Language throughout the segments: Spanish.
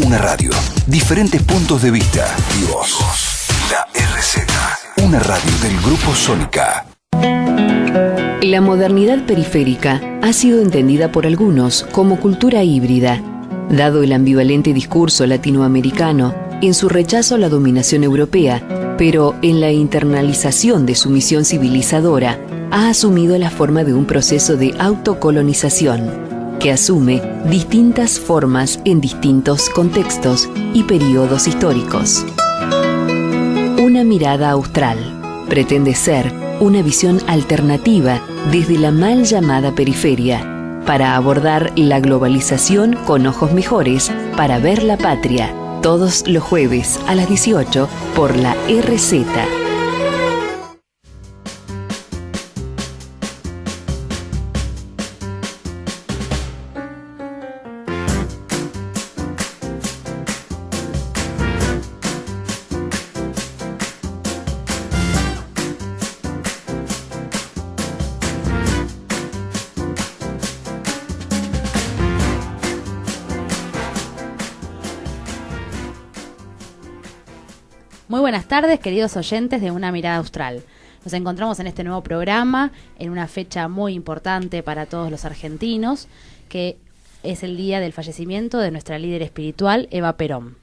Una radio, diferentes puntos de vista y vos. La RZ, una radio del Grupo Sónica. La modernidad periférica ha sido entendida por algunos como cultura híbrida, dado el ambivalente discurso latinoamericano en su rechazo a la dominación europea, pero en la internalización de su misión civilizadora ha asumido la forma de un proceso de autocolonización que asume distintas formas en distintos contextos y periodos históricos. Una mirada austral pretende ser una visión alternativa desde la mal llamada periferia para abordar la globalización con ojos mejores para ver la patria, todos los jueves a las 18 por la RZ. Muy buenas tardes, queridos oyentes de Una Mirada Austral. Nos encontramos en este nuevo programa, en una fecha muy importante para todos los argentinos, que es el día del fallecimiento de nuestra líder espiritual, Eva Perón.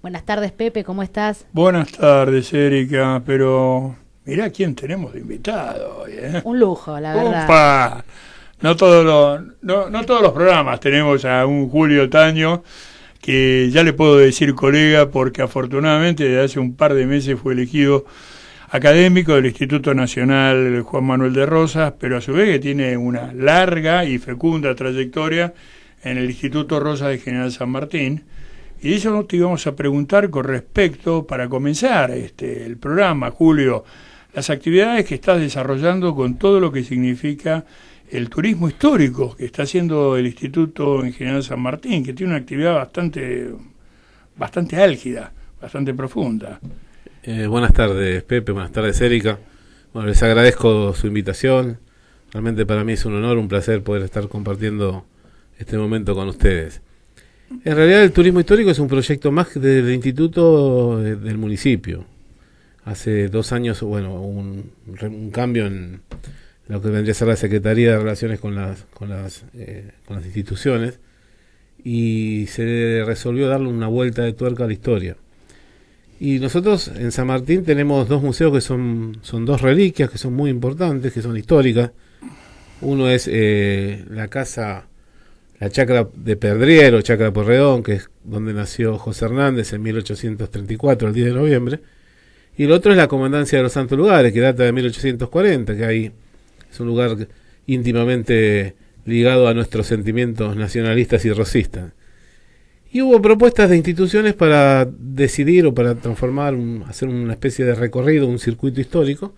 Buenas tardes, Pepe, ¿cómo estás? Buenas tardes, Erika, pero mirá quién tenemos de invitado hoy, ¿eh? Un lujo, la verdad. ¡Opa! No todos los programas tenemos a un Julio Taño, que ya le puedo decir colega porque afortunadamente desde hace un par de meses fue elegido académico del Instituto Nacional Juan Manuel de Rosas, pero a su vez que tiene una larga y fecunda trayectoria en el Instituto Rosas de General San Martín. Y de eso te íbamos a preguntar con respecto, para comenzar el programa, Julio, las actividades que estás desarrollando con todo lo que significa el turismo histórico que está haciendo el Instituto en General San Martín, que tiene una actividad bastante álgida, bastante profunda. Buenas tardes, Pepe, buenas tardes, Erika. Bueno, les agradezco su invitación. Realmente para mí es un honor, un placer poder estar compartiendo este momento con ustedes. En realidad el turismo histórico es un proyecto más del instituto del municipio. Hace 2 años, bueno, un cambio en lo que vendría a ser la Secretaría de Relaciones con las instituciones, y se resolvió darle una vuelta de tuerca a la historia. Y nosotros en San Martín tenemos 2 museos que son 2 reliquias que son muy importantes, que son históricas. Uno es la chacra de Perdriero, Chacra Porredón, que es donde nació José Hernández en 1834, el 10 de noviembre. Y el otro es la Comandancia de los Santos Lugares, que data de 1840, que ahí es un lugar íntimamente ligado a nuestros sentimientos nacionalistas y rosistas. Y hubo propuestas de instituciones para decidir o para transformar, hacer una especie de recorrido, un circuito histórico.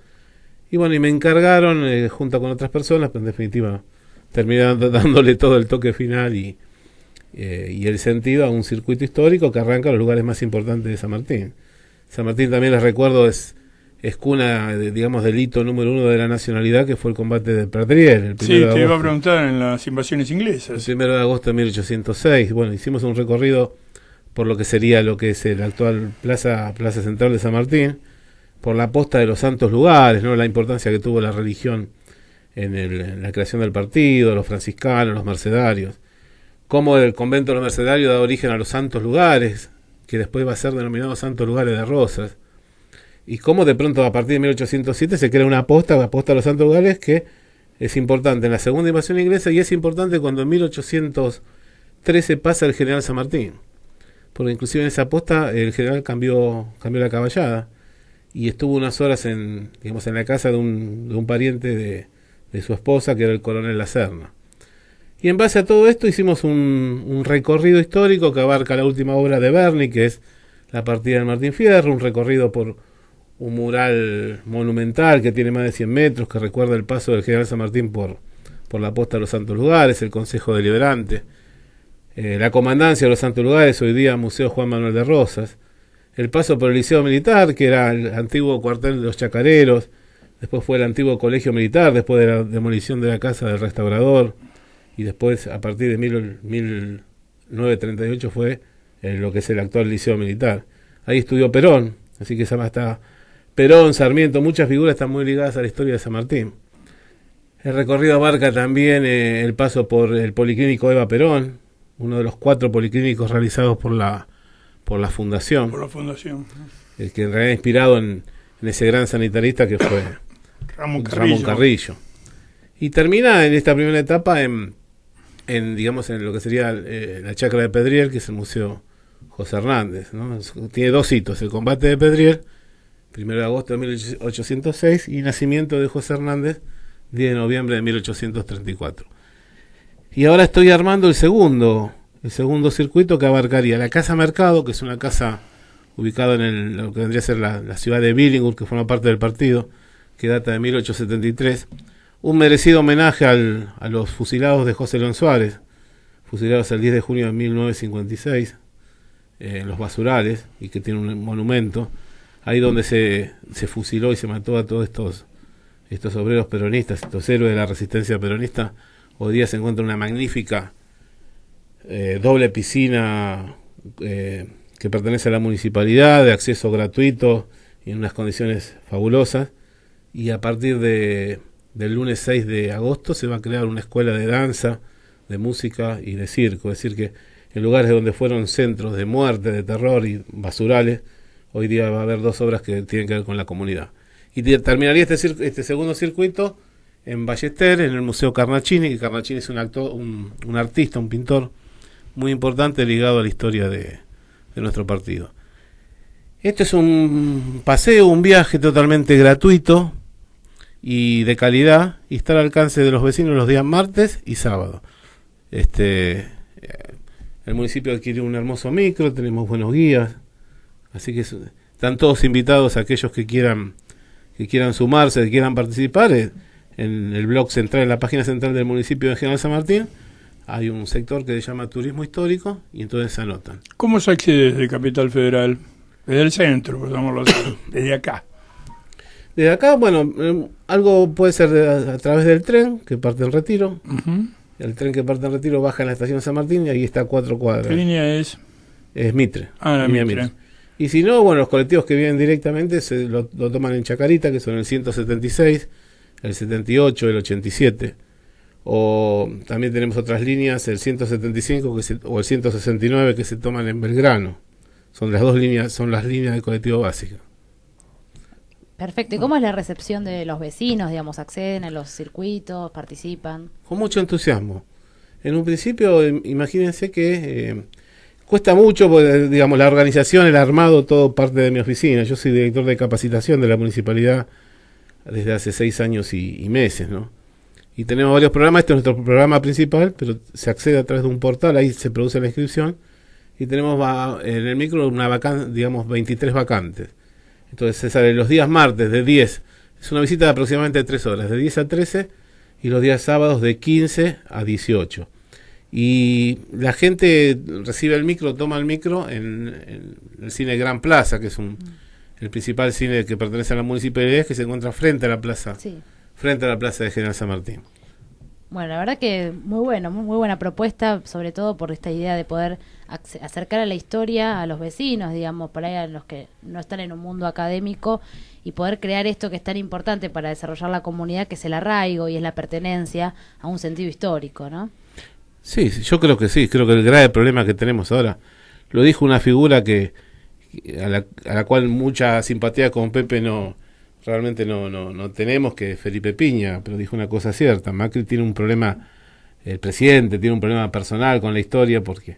Y bueno, y me encargaron, junto con otras personas, pero en definitiva terminaron dándole todo el toque final y el sentido a un circuito histórico que arranca los lugares más importantes de San Martín. San Martín, también les recuerdo, es cuna, digamos, del hito número 1 de la nacionalidad, que fue el combate de Perdriel. Sí, te iba a preguntar, en las invasiones inglesas. El 1 de agosto de 1806. Bueno, hicimos un recorrido por lo que es el actual Plaza Central de San Martín, por la posta de los santos lugares, ¿no? La importancia que tuvo la religión en la creación del partido, los franciscanos, los mercedarios. Cómo el convento de los mercedarios da origen a los santos lugares, que después va a ser denominado Santos Lugares de Rosas. Y cómo de pronto a partir de 1807 se crea una posta de los Santos Lugares, que es importante en la segunda invasión inglesa, y es importante cuando en 1813 pasa el general San Martín, porque inclusive en esa posta el general cambió la caballada y estuvo unas horas en la casa de un pariente de su esposa, que era el coronel La Serna. Y en base a todo esto hicimos un recorrido histórico que abarca la última obra de Berni, que es la partida del Martín Fierro, un recorrido por un mural monumental que tiene más de 100 metros, que recuerda el paso del general San Martín por la posta de los Santos Lugares, el Consejo Deliberante, la Comandancia de los Santos Lugares, hoy día Museo Juan Manuel de Rosas, el paso por el Liceo Militar, que era el antiguo cuartel de los Chacareros, después fue el antiguo Colegio Militar, después de la demolición de la Casa del Restaurador, y después, a partir de 1938, fue en lo que es el actual Liceo Militar. Ahí estudió Perón, así que está Perón, Sarmiento, muchas figuras están muy ligadas a la historia de San Martín. El recorrido abarca también el paso por el Policlínico Eva Perón, uno de los 4 policlínicos realizados por la Fundación. Por la Fundación. Que en realidad inspirado en ese gran sanitarista que fue Ramón Carrillo. Y termina en esta primera etapa en lo que sería la Chacra de Pedriel, que es el Museo José Hernández, ¿no? Tiene 2 hitos: el combate de Pedriel, 1 de agosto de 1806, y nacimiento de José Hernández, 10 de noviembre de 1834. Y ahora estoy armando el segundo circuito, que abarcaría la Casa Mercado, que es una casa ubicada en lo que vendría a ser la ciudad de Billinghurst, que forma parte del partido, que data de 1873. Un merecido homenaje a los fusilados de José León Suárez, fusilados el 10 de junio de 1956, en los Basurales, y que tiene un monumento, ahí donde se fusiló y se mató a todos estos obreros peronistas, estos héroes de la resistencia peronista. Hoy día se encuentra una magnífica doble piscina que pertenece a la municipalidad, de acceso gratuito y en unas condiciones fabulosas. Y a partir del lunes 6 de agosto se va a crear una escuela de danza, de música y de circo. Es decir, que en lugares donde fueron centros de muerte, de terror y basurales, hoy día va a haber 2 obras que tienen que ver con la comunidad. Y terminaría este segundo circuito en Ballester, en el Museo Carnacini, que Carnacini es un artista, un pintor muy importante ligado a la historia de nuestro partido. Este es un paseo, un viaje totalmente gratuito y de calidad, y está al alcance de los vecinos los días martes y sábado. El municipio adquirió un hermoso micro, tenemos buenos guías, así que están todos invitados a aquellos que quieran sumarse, que quieran participar. En el blog central, en la página central del municipio de General San Martín, hay un sector que se llama Turismo Histórico, y entonces se anotan. ¿Cómo se accede desde Capital Federal? Desde el centro, podríamos decir, desde acá. Desde acá, bueno, algo puede ser a través del tren que parte en Retiro. Uh-huh. El tren que parte en Retiro baja en la estación San Martín y ahí está a 4 cuadras. ¿Qué línea es? Es Mitre. La Mitre. Y si no, bueno, los colectivos que vienen directamente lo toman en Chacarita, que son el 176, el 78, el 87. O también tenemos otras líneas, el 175 o el 169, que se toman en Belgrano. Son las 2 líneas, son las líneas de colectivo básico. Perfecto. ¿Y cómo es la recepción de los vecinos? Digamos, ¿acceden a los circuitos, participan? Con mucho entusiasmo. En un principio, imagínense que cuesta mucho, porque, digamos, la organización, el armado, todo parte de mi oficina. Yo soy director de capacitación de la municipalidad desde hace 6 años y meses, ¿no? Y tenemos varios programas. Este es nuestro programa principal, pero se accede a través de un portal, ahí se produce la inscripción, y tenemos en el micro una vacante, digamos 23 vacantes. Entonces se sale los días martes de 10, es una visita de aproximadamente 3 horas, de 10 a 13, y los días sábados de 15 a 18. Y la gente recibe el micro, toma el micro en el cine Gran Plaza, que es el principal cine que pertenece a la municipalidad, que se encuentra frente a la plaza, Sí. frente a la plaza de General San Martín. Bueno, la verdad que muy buena propuesta, sobre todo por esta idea de poder acercar a la historia a los vecinos, digamos, por ahí a los que no están en un mundo académico, y poder crear esto que es tan importante para desarrollar la comunidad, que es el arraigo y es la pertenencia a un sentido histórico, ¿no? Sí, yo creo que sí, creo que el grave problema que tenemos ahora, lo dijo una figura a la cual mucha simpatía con Pepe realmente no tenemos, que Felipe Piña, pero dijo una cosa cierta. Macri tiene un problema, el presidente tiene un problema personal con la historia, porque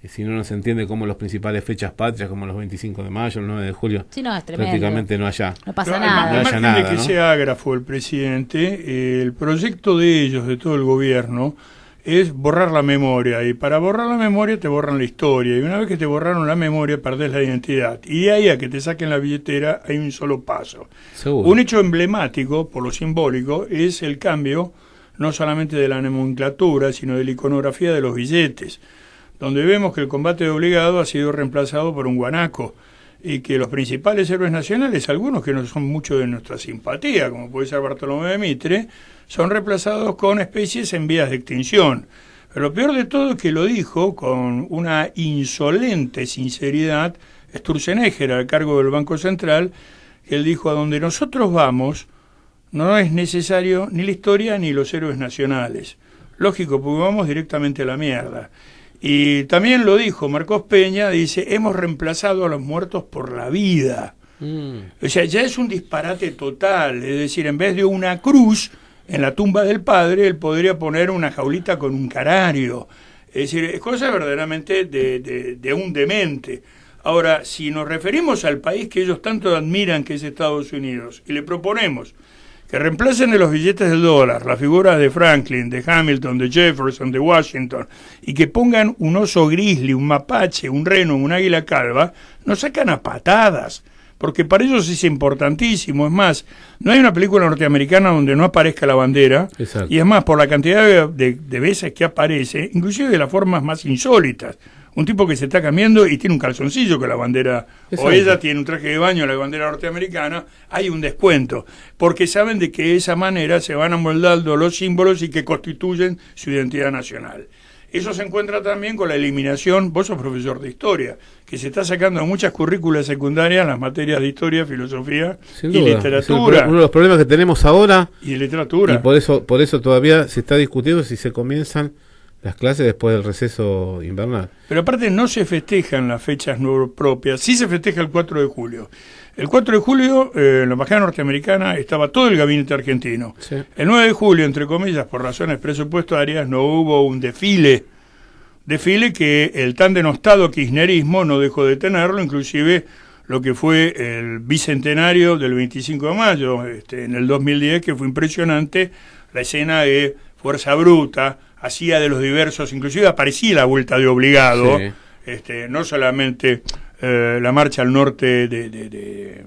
si no se entiende cómo las principales fechas patrias, como los 25 de mayo, el 9 de julio, Sí, no, es tremendo. prácticamente no haya. No pasa Pero, nada. no haya al margen nada, de que ¿no? sea ágrafo el presidente, el proyecto de ellos, de todo el gobierno, es borrar la memoria, y para borrar la memoria te borran la historia, y una vez que te borraron la memoria perdés la identidad, y de ahí a que te saquen la billetera hay un solo paso. Seguro. Un hecho emblemático, por lo simbólico, es el cambio no solamente de la nomenclatura, sino de la iconografía de los billetes, donde vemos que el combate de obligado ha sido reemplazado por un guanaco, y que los principales héroes nacionales, algunos que no son mucho de nuestra simpatía, como puede ser Bartolomé de Mitre, son reemplazados con especies en vías de extinción. Pero lo peor de todo es que lo dijo con una insolente sinceridad Sturzenegger, al cargo del Banco Central, que él dijo: a donde nosotros vamos no es necesario ni la historia ni los héroes nacionales. Lógico, porque vamos directamente a la mierda. Y también lo dijo Marcos Peña, dice: hemos reemplazado a los muertos por la vida. O sea, ya es un disparate total. Es decir, en vez de una cruz en la tumba del padre, él podría poner una jaulita con un canario. Es decir, es cosa verdaderamente de un demente. Ahora, si nos referimos al país que ellos tanto admiran, que es Estados Unidos, y le proponemos que reemplacen de los billetes del dólar las figuras de Franklin, de Hamilton, de Jefferson, de Washington, y que pongan un oso grizzly, un mapache, un reno, un águila calva, nos sacan a patadas, porque para ellos es importantísimo. Es más, no hay una película norteamericana donde no aparezca la bandera. Exacto. Y es más, por la cantidad de veces que aparece, inclusive de las formas más insólitas. Un tipo que se está cambiando y tiene un calzoncillo con la bandera, exacto, o ella tiene un traje de baño, la bandera norteamericana, hay un descuento, porque saben de que de esa manera se van amoldando los símbolos y que constituyen su identidad nacional. Eso se encuentra también con la eliminación, vos sos profesor de historia, que se está sacando en muchas currículas secundarias las materias de historia, filosofía y literatura. Uno de los problemas que tenemos ahora. Y de literatura. Y por eso todavía se está discutiendo si se comienzan las clases después del receso invernal. Pero aparte no se festejan las fechas propias, sí se festeja el 4 de julio. El 4 de julio, en la embajada norteamericana, estaba todo el gabinete argentino. Sí. El 9 de julio, entre comillas, por razones presupuestarias, no hubo un desfile que el tan denostado kirchnerismo no dejó de tenerlo, inclusive lo que fue el bicentenario del 25 de mayo, en el 2010, que fue impresionante, la escena de Fuerza Bruta, hacía de los diversos, inclusive aparecía la vuelta de obligado, sí, no solamente la marcha al norte de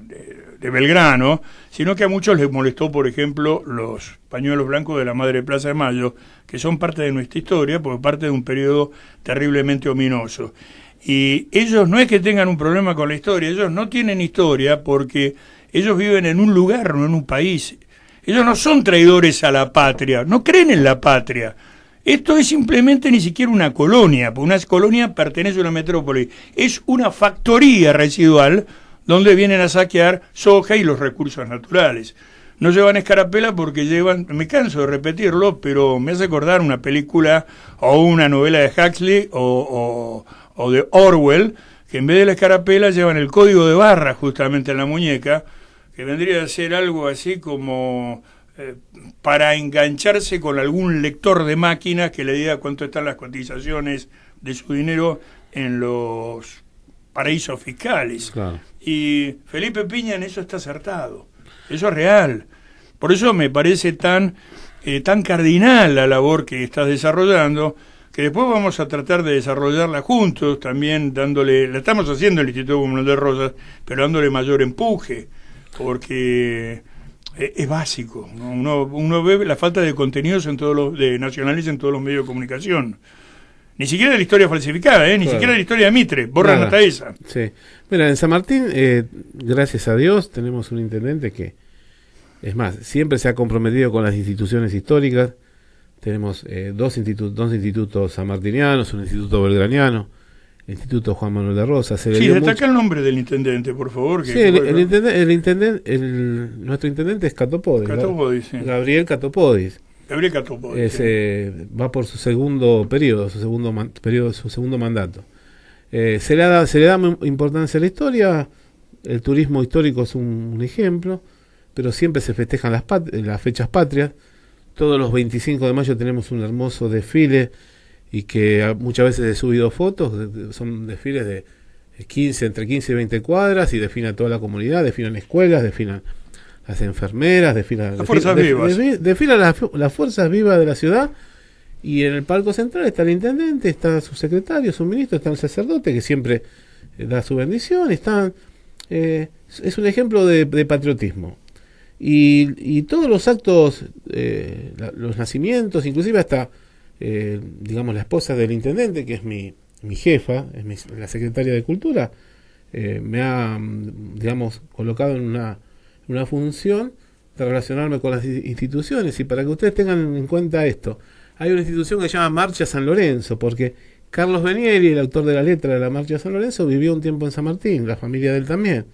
Belgrano, sino que a muchos les molestó, por ejemplo, los pañuelos blancos de la Madre Plaza de Mayo, que son parte de nuestra historia, porque parte de un periodo terriblemente ominoso. Y ellos no es que tengan un problema con la historia, ellos no tienen historia porque ellos viven en un lugar, no en un país. Ellos no son traidores a la patria, no creen en la patria. Esto es simplemente ni siquiera una colonia, porque una colonia pertenece a una metrópoli. Es una factoría residual donde vienen a saquear soja y los recursos naturales. No llevan escarapela porque llevan, me canso de repetirlo, pero me hace acordar una película o una novela de Huxley o de Orwell, que en vez de la escarapela llevan el código de barra justamente en la muñeca, que vendría a ser algo así como para engancharse con algún lector de máquinas que le diga cuánto están las cotizaciones de su dinero en los paraísos fiscales. Claro. Y Felipe Piña en eso está acertado. Eso es real. Por eso me parece tan cardinal la labor que estás desarrollando, que después vamos a tratar de desarrollarla juntos, también la estamos haciendo en el Instituto Comunal de Rosas, pero dándole mayor empuje, porque es básico, ¿no? Uno ve la falta de contenidos de nacionales en todos los medios de comunicación. Ni siquiera de la historia falsificada, ni claro, siquiera de la historia de Mitre, borran hasta esa. Sí. Mira, en San Martín, gracias a Dios, tenemos un intendente que, es más, siempre se ha comprometido con las instituciones históricas. Tenemos dos institutos sanmartinianos, un instituto belgraniano, el Instituto Juan Manuel de Rosas. Sí, destaca el nombre del intendente, por favor. Sí, nuestro intendente es Catopodis. Catopodis, sí. Gabriel Catopodis. Gabriel Catopodis. Va por su segundo periodo, su segundo mandato. Se le da importancia a la historia. El turismo histórico es un ejemplo, pero siempre se festejan las fechas patrias. Todos los 25 de mayo tenemos un hermoso desfile y que muchas veces he subido fotos, son desfiles de entre 15 y 20 cuadras y desfilan toda la comunidad, desfilan escuelas, desfilan las enfermeras, desfilan las fuerzas vivas. Desfilan las fuerzas vivas de la ciudad, y en el palco central está el intendente, está su secretario, su ministro, está el sacerdote que siempre da su bendición, es un ejemplo de patriotismo. Y todos los actos, los nacimientos, inclusive hasta, digamos, la esposa del intendente, que es mi jefa, es la secretaria de Cultura, me ha, digamos, colocado en una función de relacionarme con las instituciones. Y para que ustedes tengan en cuenta esto, hay una institución que se llama Marcha San Lorenzo, porque Carlos Benieri, el autor de la letra de la Marcha San Lorenzo, vivió un tiempo en San Martín, la familia de él también.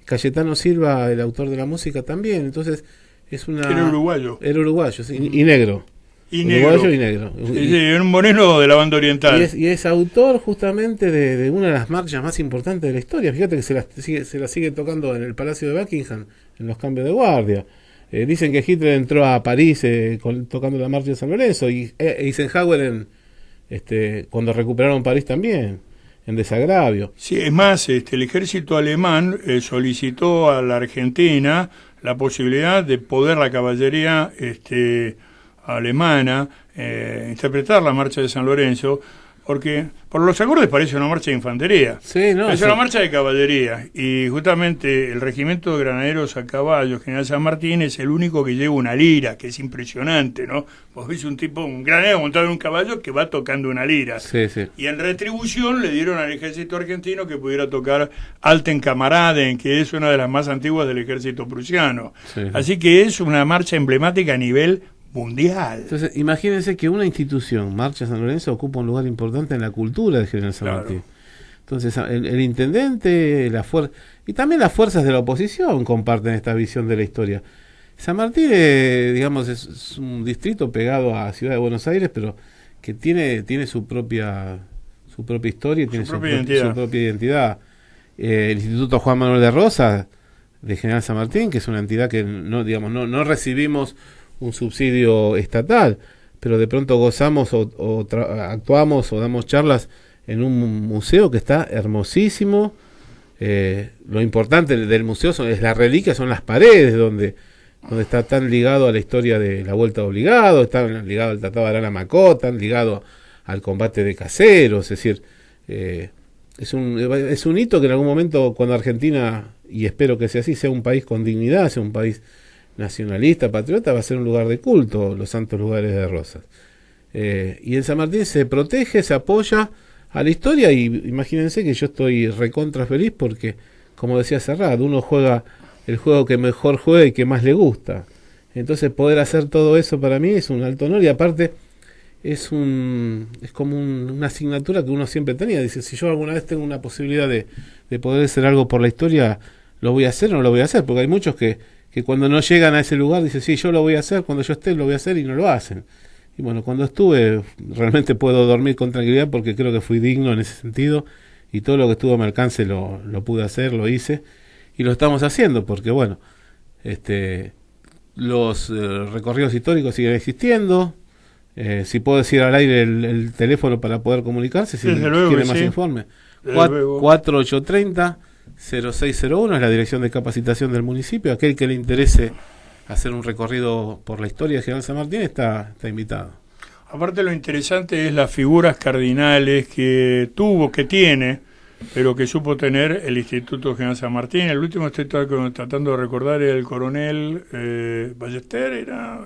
Cayetano Silva, el autor de la música, también. Entonces, es una... Era uruguayo. Era uruguayo, sí, y negro. Y negro. Uruguayo y negro. Sí, era un moreno de la banda oriental. Y es autor justamente de una de las marchas más importantes de la historia. Fíjate que se la sigue tocando en el Palacio de Buckingham, en los cambios de guardia. Dicen que Hitler entró a París tocando la marcha de San Lorenzo, y Eisenhower cuando recuperaron París también, en desagravio. Sí, es más, el ejército alemán solicitó a la Argentina la posibilidad de poder la caballería alemana interpretar la marcha de San Lorenzo, porque por los acordes parece una marcha de infantería, sí, no, es una marcha de caballería, y justamente el regimiento de granaderos a caballo General San Martín es el único que lleva una lira, que es impresionante, ¿no? Vos ves un granadero montado en un caballo que va tocando una lira, sí, sí. Y en retribución le dieron al ejército argentino que pudiera tocar Alten Kameraden, que es una de las más antiguas del ejército prusiano, sí. Así que es una marcha emblemática a nivel mundial. Entonces, imagínense que una institución, Marcha San Lorenzo, ocupa un lugar importante en la cultura de General San Martín. Entonces, el intendente, y también las fuerzas de la oposición comparten esta visión de la historia. San Martín, digamos, es un distrito pegado a Ciudad de Buenos Aires, pero que tiene su propia historia, tiene su propia identidad. El Instituto Juan Manuel de Rosas, de General San Martín, que es una entidad que no recibimos un subsidio estatal, pero de pronto gozamos actuamos o damos charlas en un museo que está hermosísimo. Lo importante del museo es la reliquia, son las paredes donde está tan ligado a la historia de la Vuelta de Obligado, está ligado al Tratado de Arana-Macó, tan ligado al combate de Caseros, es decir, es un hito que en algún momento, cuando Argentina, y espero que sea así, sea un país con dignidad, sea un país nacionalista, patriota, va a ser un lugar de culto, los santos lugares de Rosas. Y en San Martín se protege, se apoya a la historia, y imagínense que yo estoy recontra feliz porque, como decía Serrat, uno juega el juego que mejor juega y que más le gusta. Entonces poder hacer todo eso para mí es un alto honor, y aparte es como una asignatura que uno siempre tenía. Dice, si yo alguna vez tengo una posibilidad de poder hacer algo por la historia, ¿lo voy a hacer o no lo voy a hacer? Porque hay muchos que cuando no llegan a ese lugar dicen, sí, yo lo voy a hacer, cuando yo esté lo voy a hacer, y no lo hacen. Y bueno, cuando estuve realmente puedo dormir con tranquilidad porque creo que fui digno en ese sentido, y todo lo que estuvo a mi alcance lo pude hacer, lo hice, y lo estamos haciendo porque bueno, los recorridos históricos siguen existiendo. Si puedo decir al aire el teléfono para poder comunicarse, si quiere más informe, 4830-0601 es la dirección de capacitación del municipio. Aquel que le interese hacer un recorrido por la historia de General San Martín está invitado. Aparte, lo interesante es las figuras cardinales que tiene, pero que supo tener el Instituto General San Martín. El último estoy tratando de recordar, el coronel Ballester, era...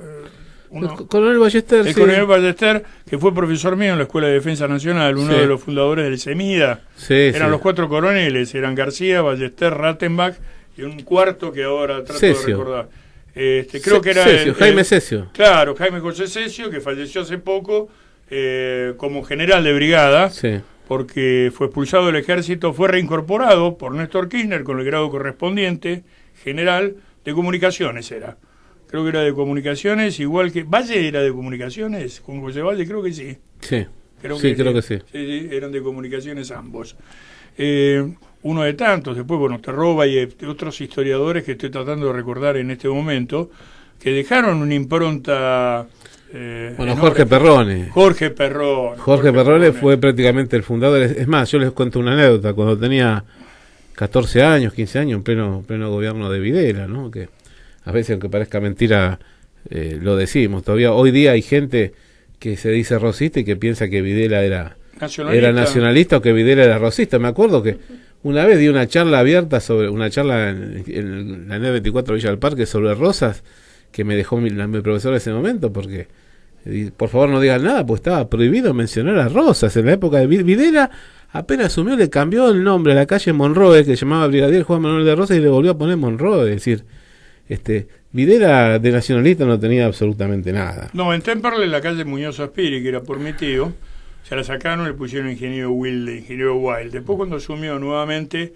El coronel Ballester, coronel Ballester, que fue profesor mío en la Escuela de Defensa Nacional, uno de los fundadores del CEMIDA. Eran los 4 coroneles, eran García, Ballester, Rattenbach y un cuarto que ahora trato de recordar. Creo que era Jaime Cesio. Claro, Jaime José Cesio, que falleció hace poco como general de brigada, porque fue expulsado del ejército, fue reincorporado por Néstor Kirchner con el grado correspondiente, general de comunicaciones era. Creo que era de comunicaciones, igual que... ¿Valle era de comunicaciones? ¿Con José Valle? Creo que sí. Sí, creo que sí. Sí, eran de comunicaciones ambos. Uno de tantos, después, bueno, Terroba y otros historiadores que estoy tratando de recordar en este momento, que dejaron una impronta... Jorge Perrone. Jorge Perrone fue prácticamente el fundador. Es más, yo les cuento una anécdota. Cuando tenía 14 años, 15 años, en pleno gobierno de Videla, ¿no? Que a veces, aunque parezca mentira, lo decimos. Todavía hoy día hay gente que se dice rosista y que piensa que Videla era nacionalista o que Videla era rosista. Me acuerdo que una vez di una charla abierta en la 924 Villa del Parque sobre Rosas, que me dejó mi profesor en ese momento, porque por favor no digan nada, pues estaba prohibido mencionar a Rosas. En la época de Videla, apenas asumió, le cambió el nombre a la calle Monroe, que se llamaba Brigadier Juan Manuel de Rosas, y le volvió a poner Monroe. Es decir, Videla de nacionalista no tenía absolutamente nada. No, en Temperley, la calle Muñoz Aspiri, que era por mi tío, se la sacaron y le pusieron ingeniero Wild. Después, cuando asumió nuevamente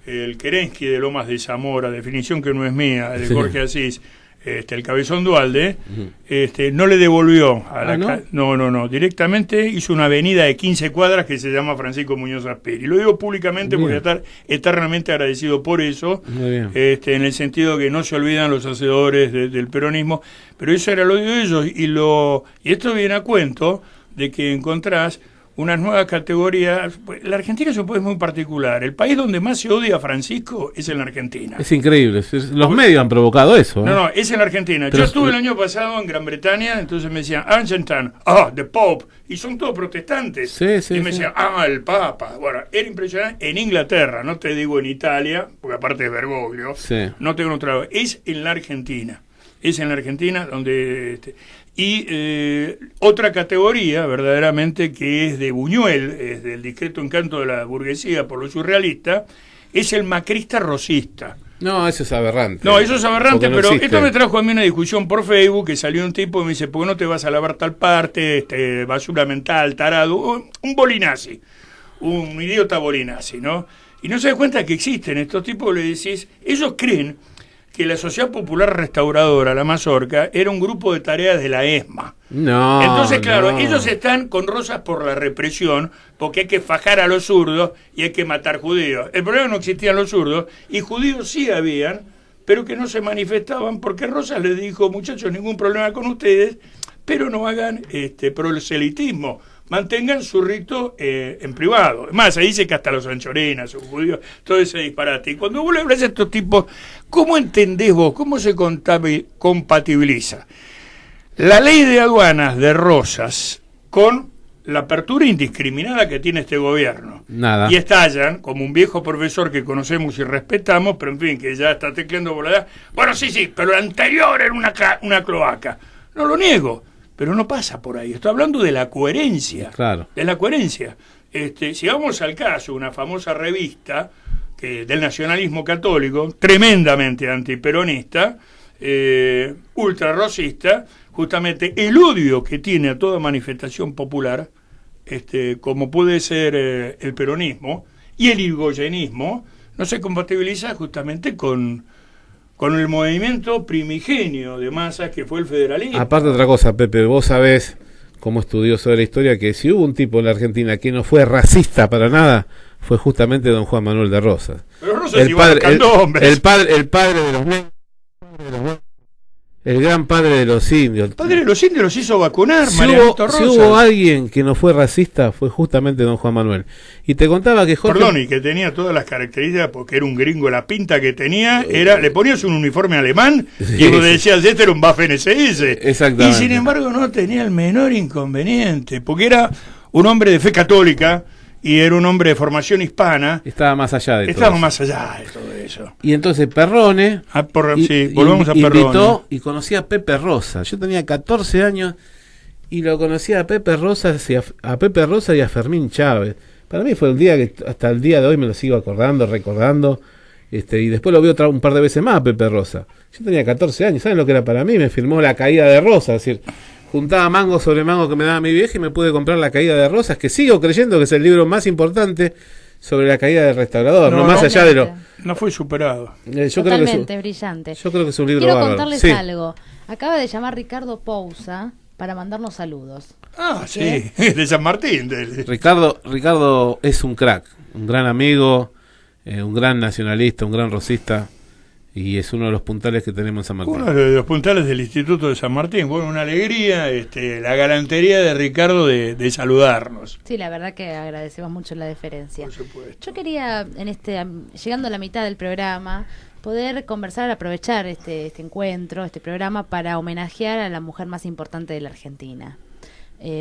el Kerensky de Lomas de Zamora, definición que no es mía, de Jorge Asís, el Cabezón Dualde, no le devolvió a la no, directamente hizo una avenida de 15 cuadras que se llama Francisco Muñoz Aspiri. Lo digo públicamente porque voy a estar eternamente agradecido por eso, en el sentido que no se olvidan los hacedores del peronismo, pero eso era lo de ellos, y esto viene a cuento de que encontrás unas nuevas categorías. La Argentina es un país muy particular. El país donde más se odia a Francisco es en la Argentina. Es increíble. Los medios han provocado eso. No, es en la Argentina. Pero yo estuve el año pasado en Gran Bretaña, entonces me decían, Argentan, the Pope, y son todos protestantes. Y me decían, el Papa. Bueno, era impresionante. En Inglaterra, no te digo en Italia, porque aparte es Bergoglio, no tengo otra. Es en la Argentina. Es en la Argentina donde... otra categoría, verdaderamente, que es de Buñuel, es del discreto encanto de la burguesía por lo surrealista, es el macrista rosista. No, eso es aberrante. No, eso es aberrante, pero existe. Esto me trajo a mí una discusión por Facebook, que salió un tipo y me dice, ¿por qué no te vas a lavar tal parte? Basura mental, tarado, un bolinazi, un idiota bolinazi, ¿no? Y no se da cuenta que existen estos tipos, le decís, ellos creen que la Sociedad Popular Restauradora, la Mazorca, era un grupo de tareas de la ESMA. Entonces, claro, ellos están con rosas por la represión, porque hay que fajar a los zurdos y hay que matar judíos. El problema no existían los zurdos, y judíos sí habían, pero que no se manifestaban, porque Rosas les dijo, muchachos, ningún problema con ustedes, pero no hagan proselitismo. Mantengan su rito en privado. Además, se dice que hasta los anchorenas, los judíos, todo ese disparate. Y cuando vos le hablas a estos tipos, ¿cómo entendés vos? ¿Cómo se compatibiliza la ley de aduanas de Rosas con la apertura indiscriminada que tiene este gobierno? Nada. Y estallan, como un viejo profesor que conocemos y respetamos, pero en fin, que ya está tecleando volada. Bueno, sí, pero la anterior era una cloaca. No lo niego, pero no pasa por ahí. Estoy hablando de la coherencia. Claro. De la coherencia. Si vamos al caso, una famosa revista del nacionalismo católico, tremendamente antiperonista, ultrarrosista, justamente el odio que tiene a toda manifestación popular, como puede ser el peronismo, y el irigoyenismo, no se compatibiliza justamente con el movimiento primigenio de masas que fue el federalismo. Aparte otra cosa, Pepe, vos sabés, como estudioso de la historia, que si hubo un tipo en la Argentina que no fue racista para nada, fue justamente don Juan Manuel de Rosas. Pero Rosas el padre de los negros, el gran padre de los indios. El padre de los indios los hizo vacunar, si hubo alguien que no fue racista, fue justamente don Juan Manuel. Y te contaba que Jorge... Perdón, y que tenía todas las características, porque era un gringo, la pinta que tenía, le ponías un uniforme alemán, y vos decías, este era un Waffen-SS. Exactamente. Y sin embargo no tenía el menor inconveniente, porque era un hombre de fe católica, y era un hombre de formación hispana. Estaba más allá de todo. Estaba más allá de todo eso. Y entonces Perrone volvamos a Perrone. Invitó y conocí a Pepe Rosas. Yo tenía 14 años y lo conocí a Pepe Rosas y a Fermín Chávez. Para mí fue el día que hasta el día de hoy me lo sigo recordando. Y después lo vi un par de veces más a Pepe Rosas. Yo tenía 14 años, ¿saben lo que era para mí? Me firmó La Caída de Rosas, es decir, juntaba mango sobre mango que me daba mi vieja y me pude comprar La Caída de Rosas, que sigo creyendo que es el libro más importante sobre la caída del restaurador, no más allá de lo... No fue superado. Totalmente brillante. Yo creo que es un libro Quiero bárbaro. contarles algo. Acaba de llamar Ricardo Pousa para mandarnos saludos. Sí, de San Martín. Ricardo es un crack, un gran amigo, un gran nacionalista, un gran rosista, y es uno de los puntales que tenemos en San Martín. Uno de los puntales del Instituto de San Martín. Bueno, una alegría, la galantería de Ricardo de saludarnos. Sí, la verdad que agradecemos mucho la deferencia. Por supuesto. Yo quería, llegando a la mitad del programa, poder conversar, aprovechar este encuentro, este programa, para homenajear a la mujer más importante de la Argentina.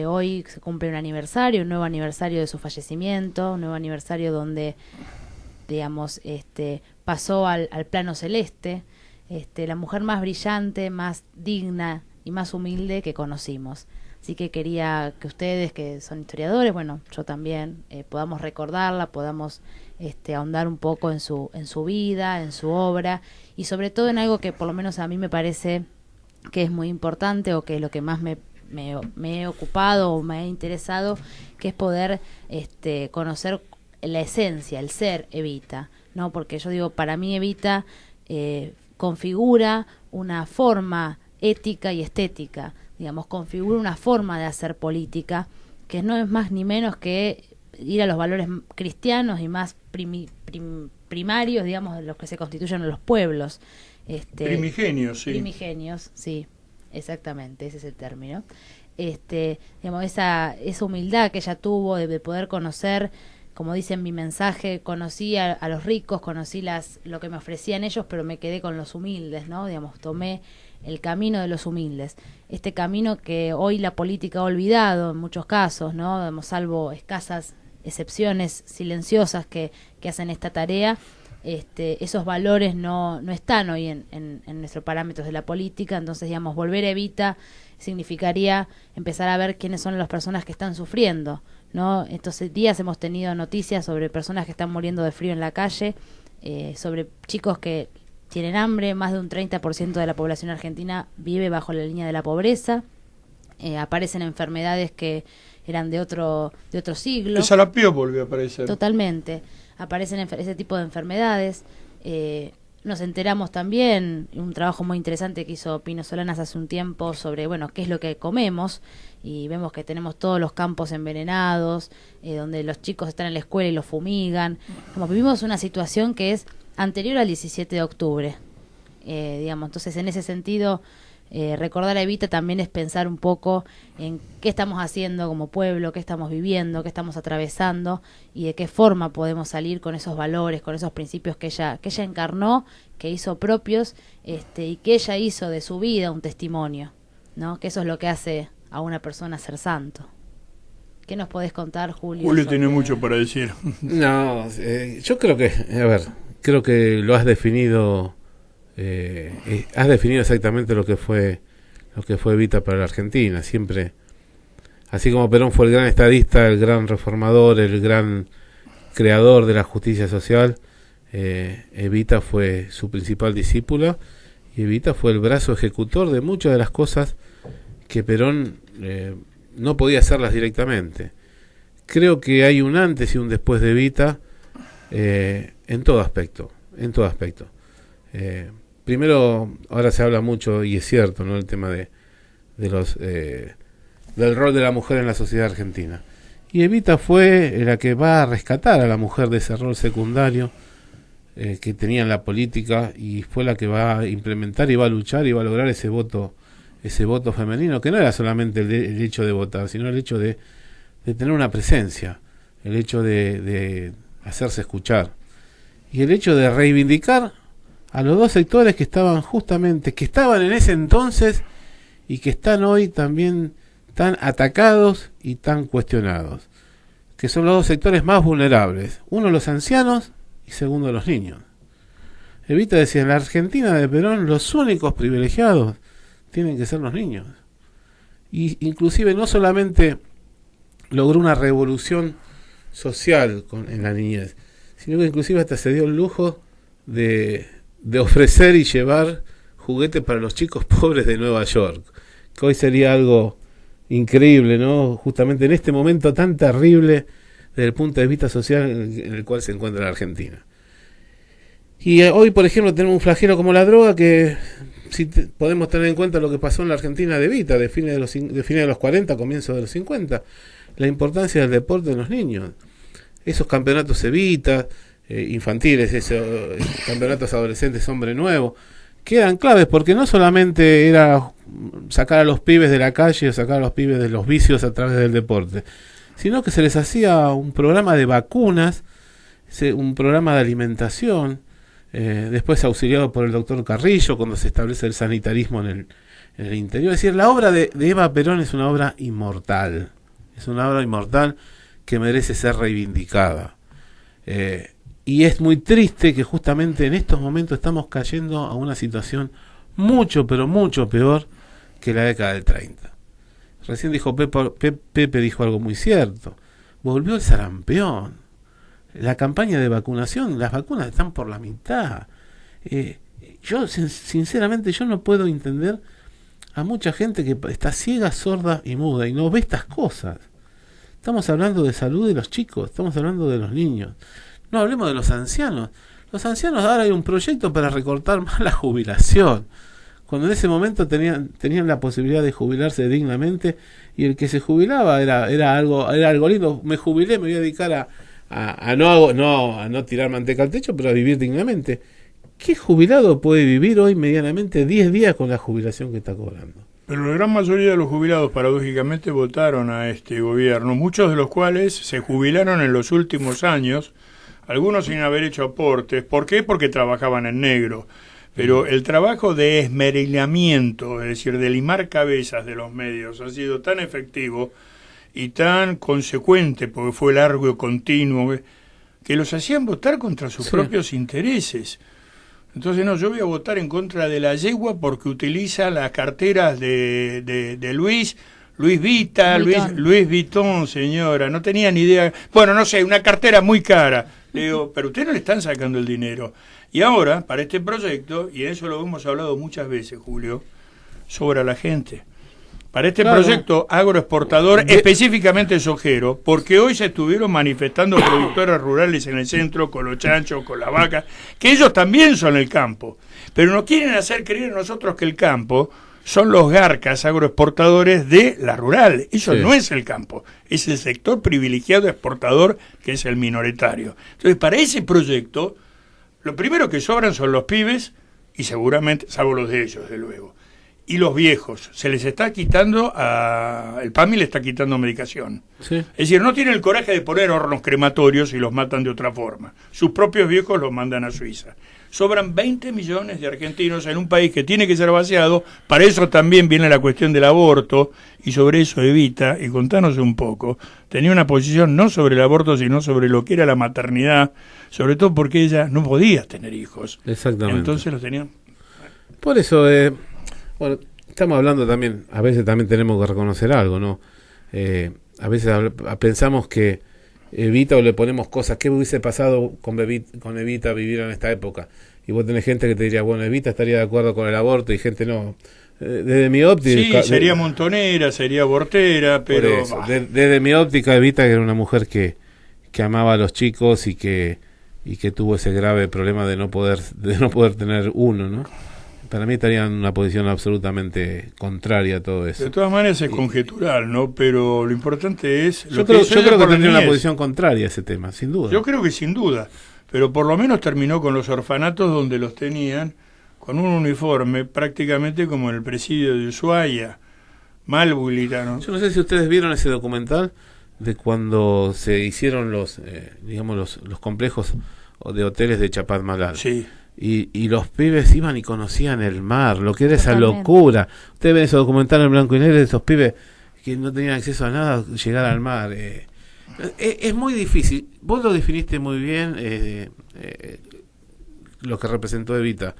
Hoy se cumple un nuevo aniversario de su fallecimiento, un nuevo aniversario donde, digamos, pasó al plano celeste, la mujer más brillante, más digna y más humilde que conocimos. Así que quería que ustedes, que son historiadores, bueno, yo también, podamos recordarla, podamos ahondar un poco en su vida, en su obra, y sobre todo en algo que por lo menos a mí me parece que es muy importante, o que es lo que más me he ocupado o me ha interesado, que es poder conocer la esencia, el ser Evita, ¿no? Porque yo digo, para mí Evita configura una forma ética y estética, digamos, configura una forma de hacer política que no es más ni menos que ir a los valores cristianos y más primarios, digamos, de los que se constituyen en los pueblos. Primigenios, sí. Primigenios, sí, exactamente, ese es el término. Digamos, esa humildad que ella tuvo de poder conocer, como dice en mi mensaje, conocí a los ricos, conocí lo que me ofrecían ellos, pero me quedé con los humildes, ¿no? Digamos, tomé el camino de los humildes. Este camino que hoy la política ha olvidado en muchos casos, ¿no? Digamos, salvo escasas excepciones silenciosas que hacen esta tarea, esos valores no están hoy en nuestros parámetros de la política. Entonces, digamos, volver a Evita significaría empezar a ver quiénes son las personas que están sufriendo, ¿no? Estos días hemos tenido noticias sobre personas que están muriendo de frío en la calle, sobre chicos que tienen hambre. Más de un 30% de la población argentina vive bajo la línea de la pobreza. Aparecen enfermedades que eran de otro siglo. El sarampión volvió a aparecer. Totalmente. Aparecen ese tipo de enfermedades. Nos enteramos también, un trabajo muy interesante que hizo Pino Solanas hace un tiempo sobre, bueno, qué es lo que comemos, y vemos que tenemos todos los campos envenenados, donde los chicos están en la escuela y los fumigan. Como vivimos una situación que es anterior al 17 de octubre, digamos. Entonces, en ese sentido, recordar a Evita también es pensar un poco en qué estamos haciendo como pueblo, qué estamos viviendo, qué estamos atravesando, y de qué forma podemos salir con esos valores, con esos principios que ella encarnó, que hizo propios, y que ella hizo de su vida un testimonio, ¿no? Que eso es lo que hace a una persona ser santo. ¿Qué nos podés contar, Julio? Julio tiene mucho para decir. No, yo creo que, creo que lo has definido. Has definido exactamente lo que fue Evita para la Argentina. Siempre, así como Perón fue el gran estadista, el gran reformador, el gran creador de la justicia social, Evita fue su principal discípula, y Evita fue el brazo ejecutor de muchas de las cosas que Perón no podía hacerlas directamente. Creo que hay un antes y un después de Evita, en todo aspecto. Primero, ahora se habla mucho, y es cierto, ¿no?, el tema de del rol de la mujer en la sociedad argentina. Y Evita fue la que va a rescatar a la mujer de ese rol secundario que tenía en la política, y fue la que va a implementar y va a luchar y va a lograr ese voto femenino, que no era solamente el hecho de votar, sino el hecho de tener una presencia, el hecho de hacerse escuchar, y el hecho de reivindicar a los dos sectores que estaban en ese entonces y que están hoy también tan atacados y tan cuestionados, que son los dos sectores más vulnerables: uno, los ancianos, y segundo, los niños. Evita decía, en la Argentina de Perón los únicos privilegiados tienen que ser los niños. Y inclusive no solamente logró una revolución social en la niñez, sino que inclusive hasta se dio el lujo de ofrecer y llevar juguetes para los chicos pobres de Nueva York, que hoy sería algo increíble, ¿no? Justamente en este momento tan terrible desde el punto de vista social en el cual se encuentra la Argentina. Y hoy, por ejemplo, tenemos un flagelo como la droga, que si podemos tener en cuenta lo que pasó en la Argentina de Evita, de fines de los 40, comienzos de los 50, la importancia del deporte en los niños, esos campeonatos Evita, infantiles, esos campeonatos adolescentes Hombre Nuevo, quedan claves, porque no solamente era sacar a los pibes de la calle o sacar a los pibes de los vicios a través del deporte, sino que se les hacía un programa de vacunas, un programa de alimentación, después auxiliado por el doctor Carrillo cuando se establece el sanitarismo en el interior. Es decir, la obra de Eva Perón es una obra inmortal, que merece ser reivindicada. Y es muy triste que justamente en estos momentos estamos cayendo a una situación mucho, pero mucho peor que la década del 30. Recién dijo Pepe dijo algo muy cierto. Volvió el sarampión. La campaña de vacunación, las vacunas están por la mitad. Yo, sinceramente, yo no puedo entender a mucha gente que está ciega, sorda y muda y no ve estas cosas. Estamos hablando de salud de los chicos, estamos hablando de los niños. No hablemos de los ancianos. Los ancianos, ahora hay un proyecto para recortar más la jubilación. Cuando en ese momento tenían la posibilidad de jubilarse dignamente, y el que se jubilaba era algo lindo. Me jubilé, me voy a dedicar a no tirar manteca al techo, pero a vivir dignamente. ¿Qué jubilado puede vivir hoy medianamente 10 días con la jubilación que está cobrando? Pero la gran mayoría de los jubilados, paradójicamente, votaron a este gobierno, muchos de los cuales se jubilaron en los últimos años, algunos sin haber hecho aportes. ¿Por qué? Porque trabajaban en negro. Pero el trabajo de esmerilamiento, es decir, de limar cabezas de los medios, ha sido tan efectivo y tan consecuente, porque fue largo y continuo, que los hacían votar contra sus propios intereses. Entonces, no, yo voy a votar en contra de la yegua porque utiliza las carteras de Louis Vuitton, señora, no tenía ni idea. Bueno, no sé, una cartera muy cara. Le digo, pero ustedes no le están sacando el dinero. Y ahora, para este proyecto, y eso lo hemos hablado muchas veces, Julio, sobra la gente. Para este proyecto agroexportador, específicamente sojero, porque hoy se estuvieron manifestando productores rurales en el centro, con los chanchos, con las vacas, que ellos también son el campo. Pero nos quieren hacer creer a nosotros que el campo son los garcas agroexportadores de la rural. Eso no es el campo, es el sector privilegiado exportador, que es el minoritario. Entonces, para ese proyecto, lo primero que sobran son los pibes, y seguramente, salvo los de ellos, de luego, y los viejos. Se les está quitando, el PAMI le está quitando medicación. Sí. Es decir, no tienen el coraje de poner hornos crematorios y los matan de otra forma. Sus propios viejos los mandan a Suiza. Sobran 20 millones de argentinos en un país que tiene que ser vaciado. Para eso también viene la cuestión del aborto, y sobre eso Evita, y contanos un poco, tenía una posición no sobre el aborto, sino sobre lo que era la maternidad, sobre todo porque ella no podía tener hijos. Exactamente. Entonces los tenían. Por eso, bueno, estamos hablando también, a veces también tenemos que reconocer algo, ¿no? A veces pensamos que Evita, o le ponemos cosas, ¿qué hubiese pasado con Evita vivir en esta época? Y vos tenés gente que te diría, bueno, Evita estaría de acuerdo con el aborto, y gente no. Desde mi óptica... Sí, sería montonera, sería abortera, pero... Desde mi óptica, Evita era una mujer que amaba a los chicos y que tuvo ese grave problema de no poder tener uno, ¿no? Para mí estaría en una posición absolutamente contraria a todo eso. De todas maneras es conjetural, ¿no? Pero lo importante es... Yo creo que tendría una posición contraria a ese tema, sin duda. Yo creo que sin duda, pero por lo menos terminó con los orfanatos donde los tenían con un uniforme prácticamente como en el presidio de Ushuaia, mal habilitado. Yo no sé si ustedes vieron ese documental de cuando se hicieron los complejos de hoteles de Chapadmalal. Sí. Y los pibes iban y conocían el mar, lo que era esa locura. Ustedes ven ese documental en blanco y negro de esos pibes que no tenían acceso a nada, llegar al mar. Es muy difícil. Vos lo definiste muy bien, lo que representó Evita,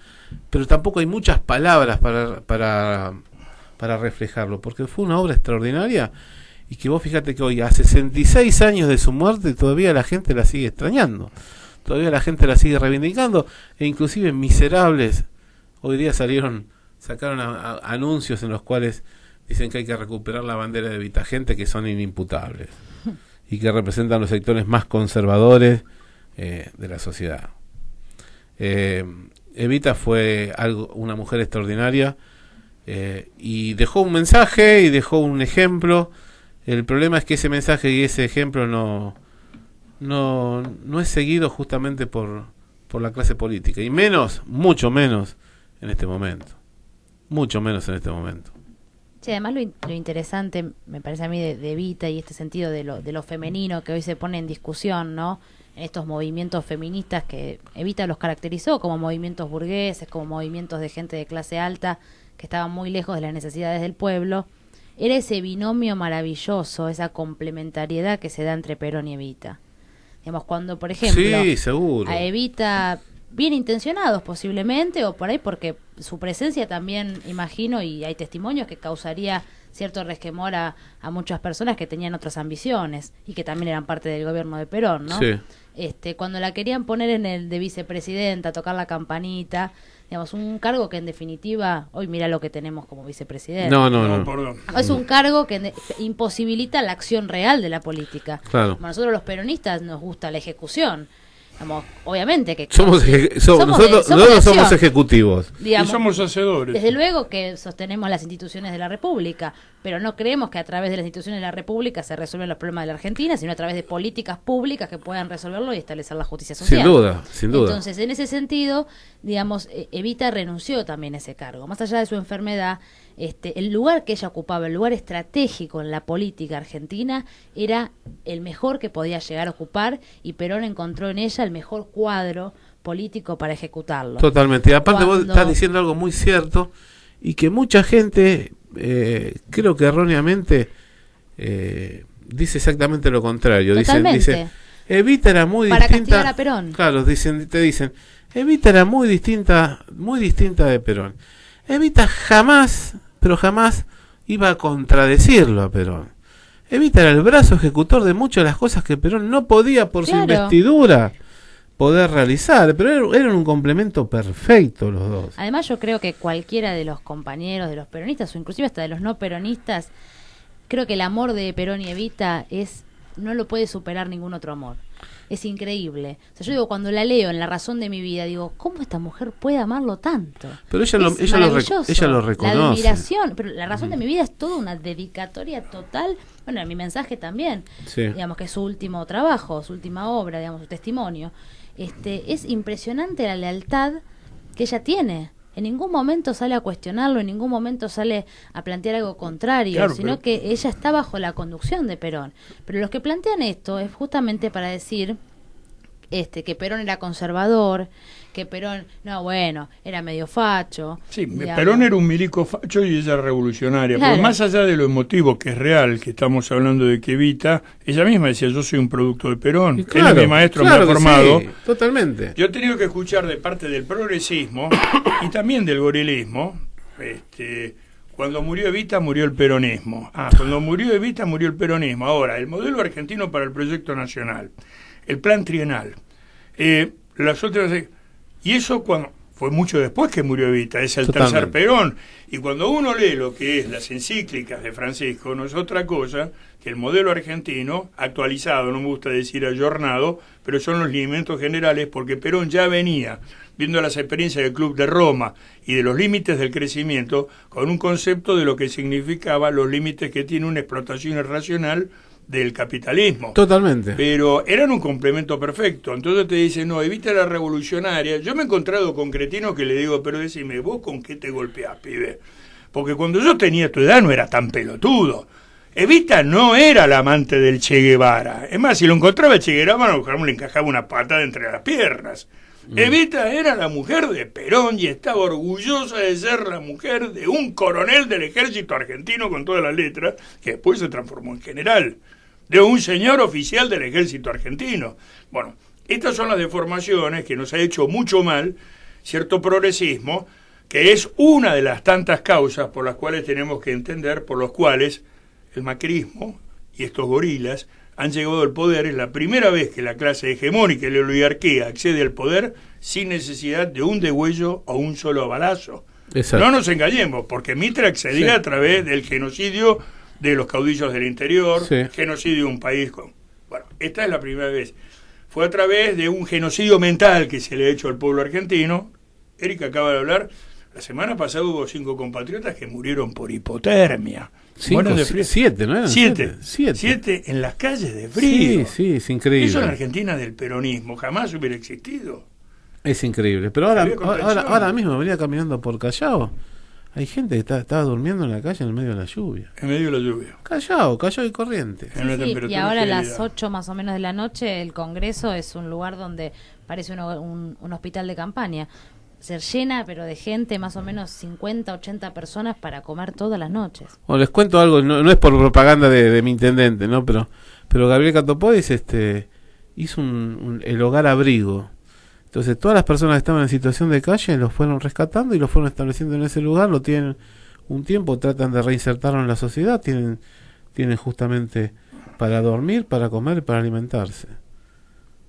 pero tampoco hay muchas palabras para reflejarlo, porque fue una obra extraordinaria, y que vos fíjate que hoy, a 66 años de su muerte, todavía la gente la sigue extrañando. Todavía la gente la sigue reivindicando, e inclusive Miserables hoy día sacaron anuncios en los cuales dicen que hay que recuperar la bandera de Evita, gente que son inimputables y que representan los sectores más conservadores de la sociedad. Evita fue una mujer extraordinaria, y dejó un mensaje y dejó un ejemplo. El problema es que ese mensaje y ese ejemplo no es seguido justamente por la clase política, y mucho menos en este momento. Sí, además lo interesante, me parece a mí, de Evita, y este sentido de lo femenino que hoy se pone en discusión, ¿no? En estos movimientos feministas que Evita los caracterizó como movimientos burgueses, como movimientos de gente de clase alta que estaban muy lejos de las necesidades del pueblo, era ese binomio maravilloso, esa complementariedad que se da entre Perón y Evita. Digamos, cuando, por ejemplo, a Evita, bien intencionados posiblemente, o por ahí porque su presencia también, imagino, y hay testimonios, que causaría cierto resquemor a muchas personas que tenían otras ambiciones y que también eran parte del gobierno de Perón, ¿no? Sí. Cuando la querían poner en el de vicepresidenta, tocar la campanita, digamos, un cargo que en definitiva, hoy mira lo que tenemos como vicepresidente. No. Perdón. Es un cargo que imposibilita la acción real de la política. Claro. Como nosotros los peronistas nos gusta la ejecución. Digamos, obviamente que nosotros somos ejecutivos. Digamos, y somos hacedores. Desde luego que sostenemos las instituciones de la República, pero no creemos que a través de las instituciones de la República se resuelven los problemas de la Argentina, sino a través de políticas públicas que puedan resolverlo y establecer la justicia social. Sin duda. Entonces, en ese sentido, digamos, Evita renunció también a ese cargo. Más allá de su enfermedad, el lugar que ella ocupaba, el lugar estratégico en la política argentina, era el mejor que podía llegar a ocupar, y Perón encontró en ella el mejor cuadro político para ejecutarlo. Totalmente. Y aparte vos estás diciendo algo muy cierto, y que mucha gente, creo que erróneamente, dice exactamente lo contrario. Dice, Evita era muy para distinta. Castigar a Perón. Claro, te dicen, Evita era muy distinta de Perón. Evita jamás iba a contradecirlo a Perón. Evita era el brazo ejecutor de muchas de las cosas que Perón no podía por su investidura poder realizar, pero eran un complemento perfecto los dos. Además, yo creo que cualquiera de los compañeros de los peronistas, o inclusive hasta de los no peronistas, creo que el amor de Perón y Evita no lo puede superar ningún otro amor. Es increíble. O sea, yo digo, cuando la leo en La razón de mi vida, digo, ¿cómo esta mujer puede amarlo tanto? Pero ella lo reconoce. La admiración, pero La razón de mi vida es toda una dedicatoria total. Bueno, en mi mensaje también, digamos que es su último trabajo, su última obra, digamos, su testimonio. Es impresionante la lealtad que ella tiene. En ningún momento sale a cuestionarlo, en ningún momento sale a plantear algo contrario, sino que ella está bajo la conducción de Perón. Pero los que plantean esto es justamente para decir que Perón era conservador, que Perón, era medio facho. Sí, Perón era un milico facho y ella revolucionaria. Claro. Porque más allá de lo emotivo, que es real, que estamos hablando de que Evita, ella misma decía, yo soy un producto de Perón. Él es mi maestro, me ha formado. Sí, totalmente. Yo he tenido que escuchar de parte del progresismo y también del gorilismo, cuando murió Evita, murió el peronismo. Cuando murió Evita, murió el peronismo. Ahora, el modelo argentino para el proyecto nacional, el plan trienal, las otras... Y eso fue mucho después que murió Evita, es el tercer Perón. Y cuando uno lee lo que es las encíclicas de Francisco, no es otra cosa que el modelo argentino, actualizado, no me gusta decir ayornado, pero son los lineamientos generales, porque Perón ya venía viendo las experiencias del Club de Roma y de los límites del crecimiento, con un concepto de lo que significaba los límites que tiene una explotación irracional del capitalismo. Totalmente. Pero eran un complemento perfecto. Entonces te dicen, no, Evita era revolucionaria. Yo me he encontrado con cretinos que le digo, pero decime, ¿vos con qué te golpeás, pibe? Porque cuando yo tenía tu edad no era tan pelotudo. Evita no era la amante del Che Guevara. Es más, si lo encontraba el Che Guevara, le encajaba una patada entre las piernas. Evita era la mujer de Perón y estaba orgullosa de ser la mujer de un coronel del ejército argentino con todas las letras, que después se transformó en general, de un señor oficial del ejército argentino. Bueno, estas son las deformaciones que nos ha hecho mucho mal cierto progresismo, que es una de las tantas causas por las cuales tenemos que entender, por los cuales el macrismo y estos gorilas han llegado al poder. Es la primera vez que la clase hegemónica y la oligarquía accede al poder sin necesidad de un degüello o un solo balazo. Exacto. No nos engañemos, porque Mitre accedía a través del genocidio de los caudillos del interior, genocidio de un país con... Bueno, esta es la primera vez. Fue a través de un genocidio mental que se le ha hecho al pueblo argentino. Erika acaba de hablar, la semana pasada hubo 5 compatriotas que murieron por hipotermia. 7, ¿no? 7 en las calles de frío. Sí, es increíble. Eso en la Argentina del peronismo jamás hubiera existido. Es increíble. Pero ahora mismo venía caminando por Callao. Hay gente que estaba durmiendo en la calle en el medio de la lluvia. En medio de la lluvia. Callao y Corrientes. Y ahora a las 8 más o menos de la noche el Congreso es un lugar donde parece un hospital de campaña. Se llena, pero de gente, más o menos 50, 80 personas para comer todas las noches. Bueno, les cuento algo, no es por propaganda de mi intendente, ¿no? Pero Gabriel Catopodis hizo el hogar abrigo. Entonces todas las personas que estaban en situación de calle los fueron rescatando y los fueron estableciendo en ese lugar, lo tienen un tiempo, tratan de reinsertarlo en la sociedad, tienen justamente para dormir, para comer y para alimentarse.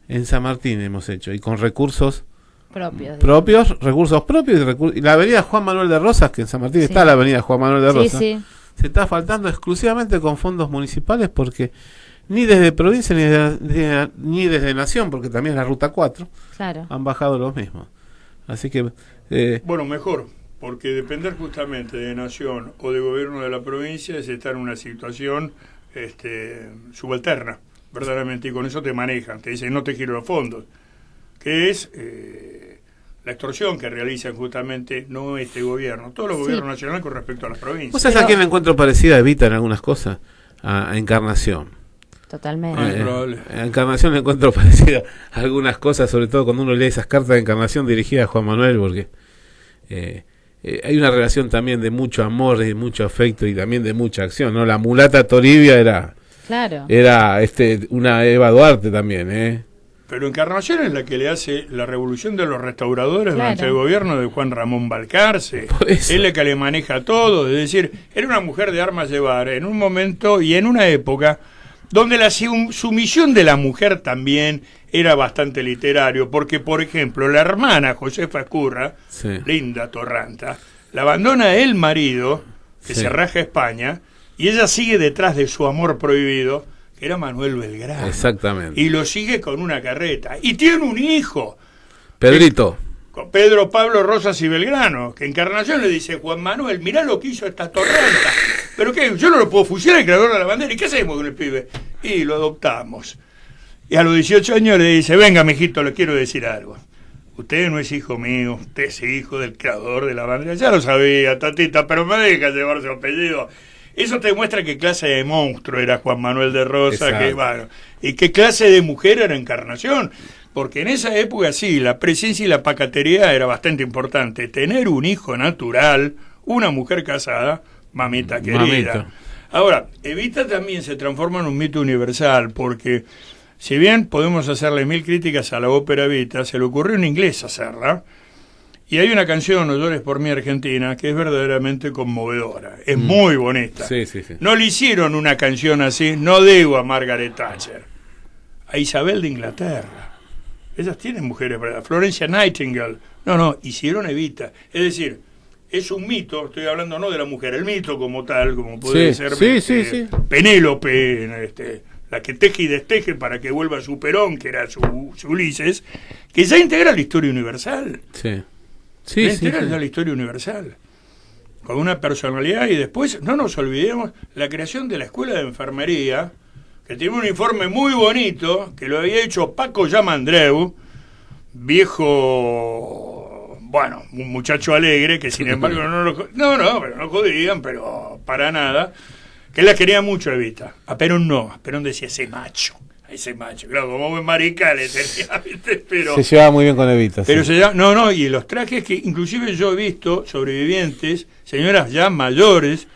En San Martín hemos hecho, y con recursos recursos propios, y la avenida Juan Manuel de Rosas, que en San Martín está la avenida Juan Manuel de Rosas, se está faltando exclusivamente con fondos municipales, porque ni desde provincia ni desde nación, porque también es la ruta 4, han bajado los mismos. Así que bueno, mejor, porque depender justamente de nación o de gobierno de la provincia es estar en una situación subalterna, verdaderamente, y con eso te manejan, te dicen no te quiero los fondos, que es la extorsión que realizan justamente no este gobierno, todos los gobiernos nacionales con respecto a las provincias. ¿Vos sabés a quién encuentro parecida a Evita en algunas cosas? A Encarnación. Totalmente. A Encarnación le encuentro parecida a algunas cosas, sobre todo cuando uno lee esas cartas de Encarnación dirigidas a Juan Manuel, porque hay una relación también de mucho amor y mucho afecto y también de mucha acción, ¿no? La mulata Toribia era una Eva Duarte también, Pero Encarnación es la que le hace la revolución de los restauradores durante el gobierno de Juan Ramón Balcarce. Es la que le maneja todo, es decir, era una mujer de armas llevar en un momento y en una época donde la sumisión de la mujer también era bastante literario, porque, por ejemplo, la hermana Josefa Escurra, Linda Torranta, la abandona el marido, que se raja a España, y ella sigue detrás de su amor prohibido, que era Manuel Belgrano. Exactamente. Y lo sigue con una carreta. Y tiene un hijo. Pedrito. Con Pedro Pablo Rosas y Belgrano, que Encarnación le dice, Juan Manuel, mirá lo que hizo esta Torranta. ¿Pero qué? Yo no lo puedo fusilar, el creador de la bandera. ¿Y qué hacemos con el pibe? Y lo adoptamos. Y a los 18 años le dice, venga, mijito, le quiero decir algo. Usted no es hijo mío, usted es hijo del creador de la bandera. Ya lo sabía, tatita, pero me deja llevar su apellido. Eso te muestra qué clase de monstruo era Juan Manuel de Rosas, y qué clase de mujer era Encarnación. Porque en esa época sí, la presencia y la pacatería era bastante importante. Tener un hijo natural, una mujer casada, mamita querida. Mamita. Ahora, Evita también se transforma en un mito universal, porque si bien podemos hacerle 1000 críticas a la ópera Evita, se le ocurrió en inglés hacerla. Y hay una canción, No llores por mí, Argentina, que es verdaderamente conmovedora. Es muy bonita. Sí. No le hicieron una canción así, no digo a Margaret Thatcher, a Isabel de Inglaterra. Ellas tienen mujeres, ¿verdad? Florencia Nightingale. No, hicieron Evita. Es decir, es un mito, estoy hablando no de la mujer, el mito como tal, como puede ser Penélope, la que teje y desteje para que vuelva su Perón, que era su Ulises, que ya integra la historia universal. La historia universal, con una personalidad. Y después, no nos olvidemos, la creación de la Escuela de Enfermería, que tiene un informe muy bonito, que lo había hecho Paco Yamandreu, viejo, bueno, un muchacho alegre, que sin embargo pero no jodían, pero para nada, que la quería mucho Evita. A Perón no, a Perón decía ese macho, claro, como buen marica le tenía, ¿viste? Pero se llevaba muy bien con Evita. Pero y los trajes que inclusive yo he visto sobrevivientes, señoras ya mayores,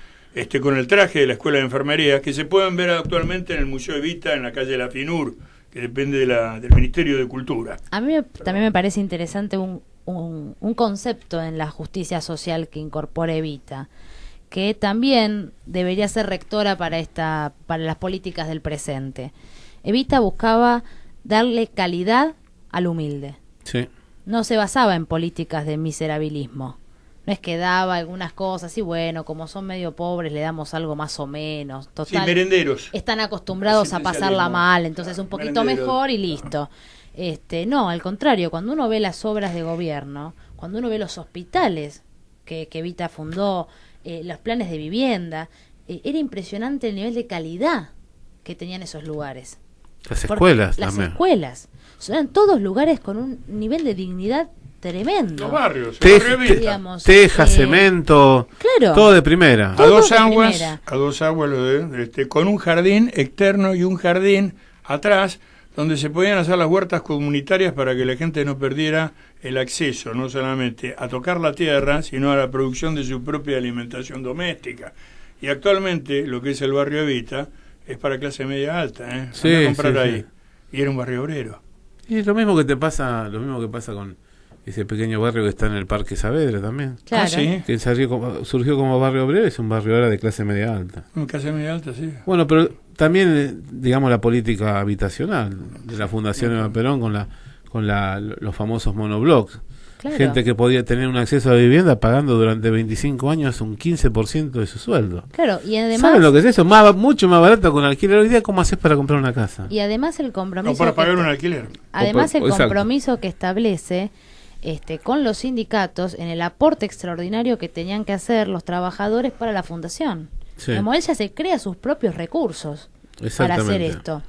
con el traje de la Escuela de Enfermería, que se pueden ver actualmente en el Museo Evita, en la calle La Finur, que depende del Ministerio de Cultura. A mí también me parece interesante un concepto en la justicia social que incorpora Evita, que también debería ser rectora para las políticas del presente. Evita buscaba darle calidad al humilde. Sí. No se basaba en políticas de miserabilismo. No es que daba algunas cosas y bueno, como son medio pobres le damos algo más o menos. Total, sí, merenderos. Están acostumbrados a pasarla mal, entonces un poquito mejor y listo. No, al contrario, cuando uno ve las obras de gobierno, cuando uno ve los hospitales que Evita fundó, los planes de vivienda, era impresionante el nivel de calidad que tenían esos lugares. Las escuelas también. Las escuelas. Eran todos lugares con un nivel de dignidad tremendo. Los barrios. Teja, cemento, claro, todo de primera. A dos aguas, con un jardín externo y un jardín atrás, donde se podían hacer las huertas comunitarias para que la gente no perdiera el acceso, no solamente a tocar la tierra, sino a la producción de su propia alimentación doméstica. Y actualmente, lo que es el barrio Evita, es para clase media alta, a comprar ahí. Y era un barrio obrero. Y lo mismo que pasa ese pequeño barrio que está en el Parque Saavedra también. Claro. Sí. Que surgió como barrio obrero, es un barrio ahora de clase media alta. Clase media alta, sí. Bueno, pero también, digamos, la política habitacional de la Fundación Eva Perón con los famosos monoblocks. Claro. Gente que podía tener un acceso a vivienda pagando durante 25 años un 15% de su sueldo. Claro, y además... ¿Saben lo que es eso? Mucho más barato con alquiler. Hoy día, ¿cómo haces para comprar una casa? Y además el compromiso... No para pagar un alquiler. Además el Exacto. compromiso que establece con los sindicatos en el aporte extraordinario que tenían que hacer los trabajadores para la fundación. Sí. Como él ya se crea sus propios recursos para Exactamente. hacer esto.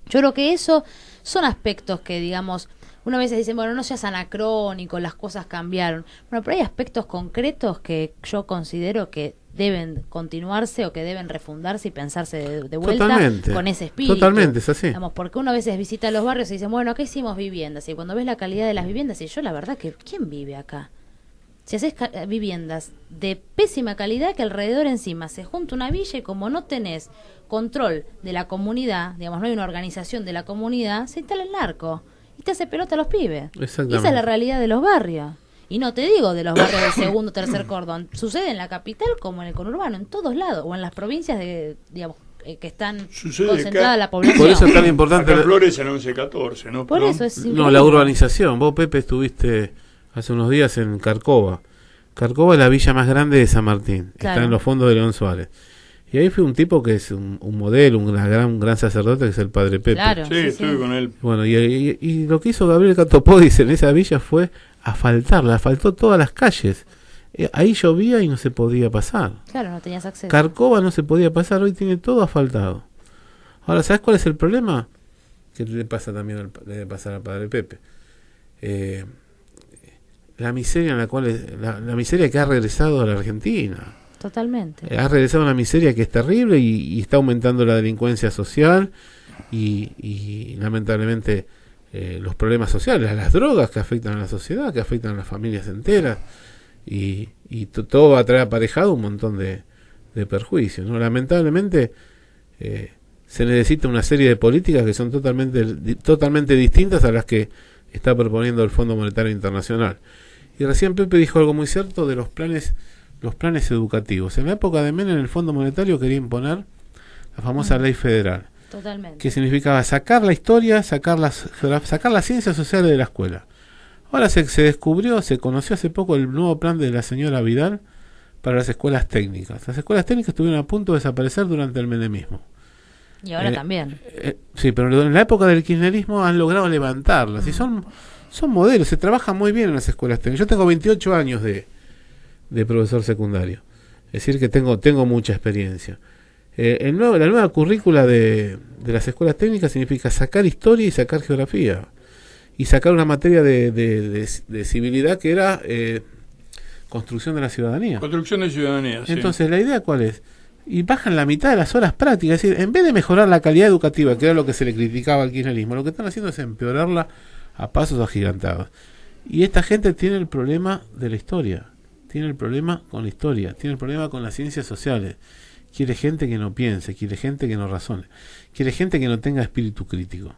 Yo creo que eso son aspectos que, digamos, una vez dicen, bueno, no seas anacrónico, las cosas cambiaron. Bueno, pero hay aspectos concretos que yo considero que deben continuarse o que deben refundarse y pensarse de vuelta. Totalmente. Con ese espíritu. Totalmente, es así. Digamos, porque uno a veces visita los barrios y dice, bueno, acá hicimos viviendas. Y cuando ves la calidad de las viviendas, y yo la verdad que, ¿quién vive acá? Si haces viviendas de pésima calidad, que alrededor encima se junta una villa y como no tenés control de la comunidad, digamos, no hay una organización de la comunidad, se instala el narco y te hace pelota a los pibes. Exactamente. Esa es la realidad de los barrios. Y no te digo de los barrios del segundo, tercer cordón. Sucede en la capital como en el conurbano, en todos lados, o en las provincias de, digamos, que están concentrada la población. Por eso es tan importante. Acá en Flores en 11-14, ¿no? Por eso es No, la urbanización. Vos, Pepe, estuviste hace unos días en Carcova. Carcova es la villa más grande de San Martín. Claro. Está en los fondos de León Suárez. Y ahí fue un tipo que es un modelo, un gran sacerdote, que es el Padre Pepe. Claro, Sí, estuve con él. Bueno, y lo que hizo Gabriel Catopodis en esa villa fue asfaltarla, asfaltó todas las calles. Ahí llovía y no se podía pasar. Claro, no tenías acceso. Carcova no se podía pasar, hoy tiene todo asfaltado. Ahora, ¿sabes cuál es el problema? Que le pasa también le debe pasar al Padre Pepe. La miseria en la miseria que ha regresado a la Argentina. Totalmente. Ha regresado a una miseria que es terrible y está aumentando la delincuencia social y lamentablemente los problemas sociales, las drogas que afectan a la sociedad, que afectan a las familias enteras y todo va a traer aparejado un montón de perjuicios, ¿no? Lamentablemente se necesita una serie de políticas que son totalmente distintas a las que está proponiendo el Fondo Monetario Internacional. Y recién Pepe dijo algo muy cierto de los planes educativos. En la época de Menem, el Fondo Monetario quería imponer la famosa ley federal. Totalmente. Que significaba sacar la historia, sacar las ciencias sociales de la escuela. Ahora se descubrió, se conoció hace poco el nuevo plan de la señora Vidal para las escuelas técnicas. Las escuelas técnicas estuvieron a punto de desaparecer durante el menemismo. Y ahora también. Sí, pero en la época del kirchnerismo han logrado levantarlas. Y son modelos, se trabaja muy bien en las escuelas técnicas. Yo tengo 28 años de profesor secundario. Es decir, que tengo mucha experiencia. La nueva currícula de las escuelas técnicas significa sacar historia y sacar geografía. Y sacar una materia de civilidad que era construcción de la ciudadanía. Construcción de ciudadanía, sí. Entonces, ¿la idea cuál es? Y bajan la mitad de las horas prácticas. Es decir, en vez de mejorar la calidad educativa, que era lo que se le criticaba al kirchnerismo, lo que están haciendo es empeorarla a pasos agigantados. Y esta gente tiene el problema de la historia. Tiene el problema con la historia. Tiene el problema con las ciencias sociales. Quiere gente que no piense, quiere gente que no razone, quiere gente que no tenga espíritu crítico.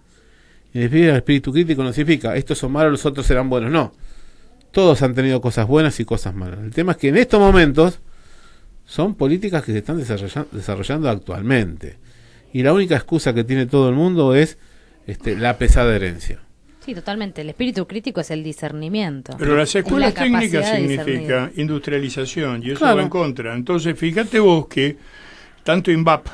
Y el espíritu crítico no significa estos son malos, los otros serán buenos. No, todos han tenido cosas buenas y cosas malas. El tema es que en estos momentos son políticas que se están desarrollando actualmente. Y la única excusa que tiene todo el mundo es la pesada herencia. Sí, totalmente. El espíritu crítico es el discernimiento. Pero las escuelas Es la técnicas capacidad de significa discernir. industrialización y eso Claro. va en contra. Entonces, fíjate vos que tanto INVAP,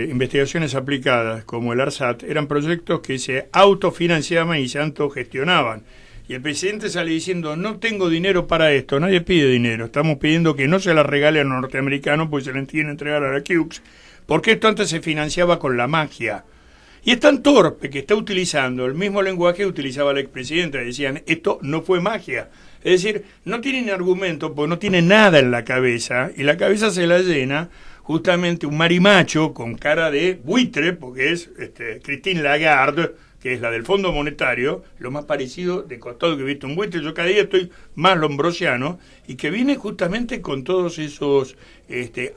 investigaciones aplicadas, como el ARSAT, eran proyectos que se autofinanciaban y se autogestionaban. Y el presidente sale diciendo, no tengo dinero para esto, nadie pide dinero, estamos pidiendo que no se la regale a los norteamericanos, pues se la tienen que entregar a la QX, porque esto antes se financiaba con la magia. Y es tan torpe que está utilizando el mismo lenguaje que utilizaba el expresidente. Decían, esto no fue magia. Es decir, no tienen argumento porque no tienen nada en la cabeza. Y la cabeza se la llena justamente un marimacho con cara de buitre, porque es Christine Lagarde, que es la del Fondo Monetario, lo más parecido de costado que he visto un buitre. Yo cada día estoy más lombrosiano, y que viene justamente con todos esos...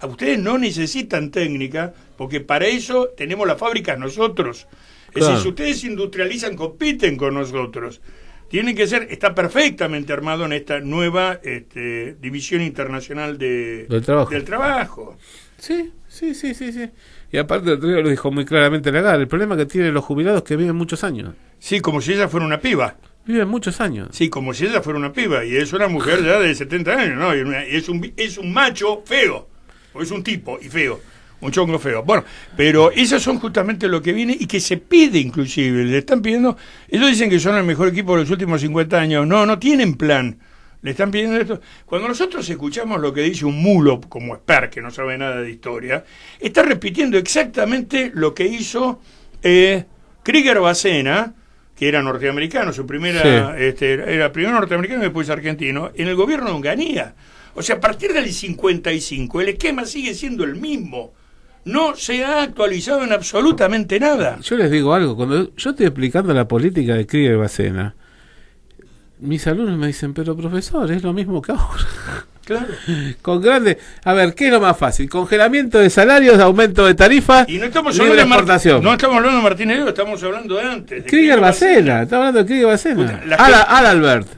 a ustedes no necesitan técnica, porque para eso tenemos las fábricas nosotros. Es Claro. decir, si ustedes industrializan, compiten con nosotros. Tiene que ser, está perfectamente armado en esta nueva División Internacional del Trabajo. Sí. Y aparte el otro día lo dijo muy claramente Lagarde, el problema que tienen los jubilados es que viven muchos años. Sí, como si ella fuera una piba. Viven muchos años. Sí, como si ella fuera una piba. Y es una mujer ya de 70 años, ¿no? Es un macho feo. O es un tipo y feo. Un chongo feo. Bueno, pero esos son justamente lo que viene y que se pide inclusive. Le están pidiendo... Ellos dicen que son el mejor equipo de los últimos 50 años. No tienen plan. Le están pidiendo esto. Cuando nosotros escuchamos lo que dice un mulo como expert, que no sabe nada de historia, está repitiendo exactamente lo que hizo Krieger Bacena, que era norteamericano, su primera era primero norteamericano y después argentino, en el gobierno de Onganía. O sea, a partir del 55 el esquema sigue siendo el mismo. No se ha actualizado en absolutamente nada. Yo les digo algo, cuando yo estoy explicando la política de Krieger Bacena, mis alumnos me dicen, pero profesor, es lo mismo que ahora. Claro. Con grande, a ver, ¿qué es lo más fácil? Congelamiento de salarios, aumento de tarifas, y no estamos libre exportación. No estamos hablando de Martín Heredo, estamos hablando de antes. Krieger Bacena, estamos hablando de Krieger Bacena.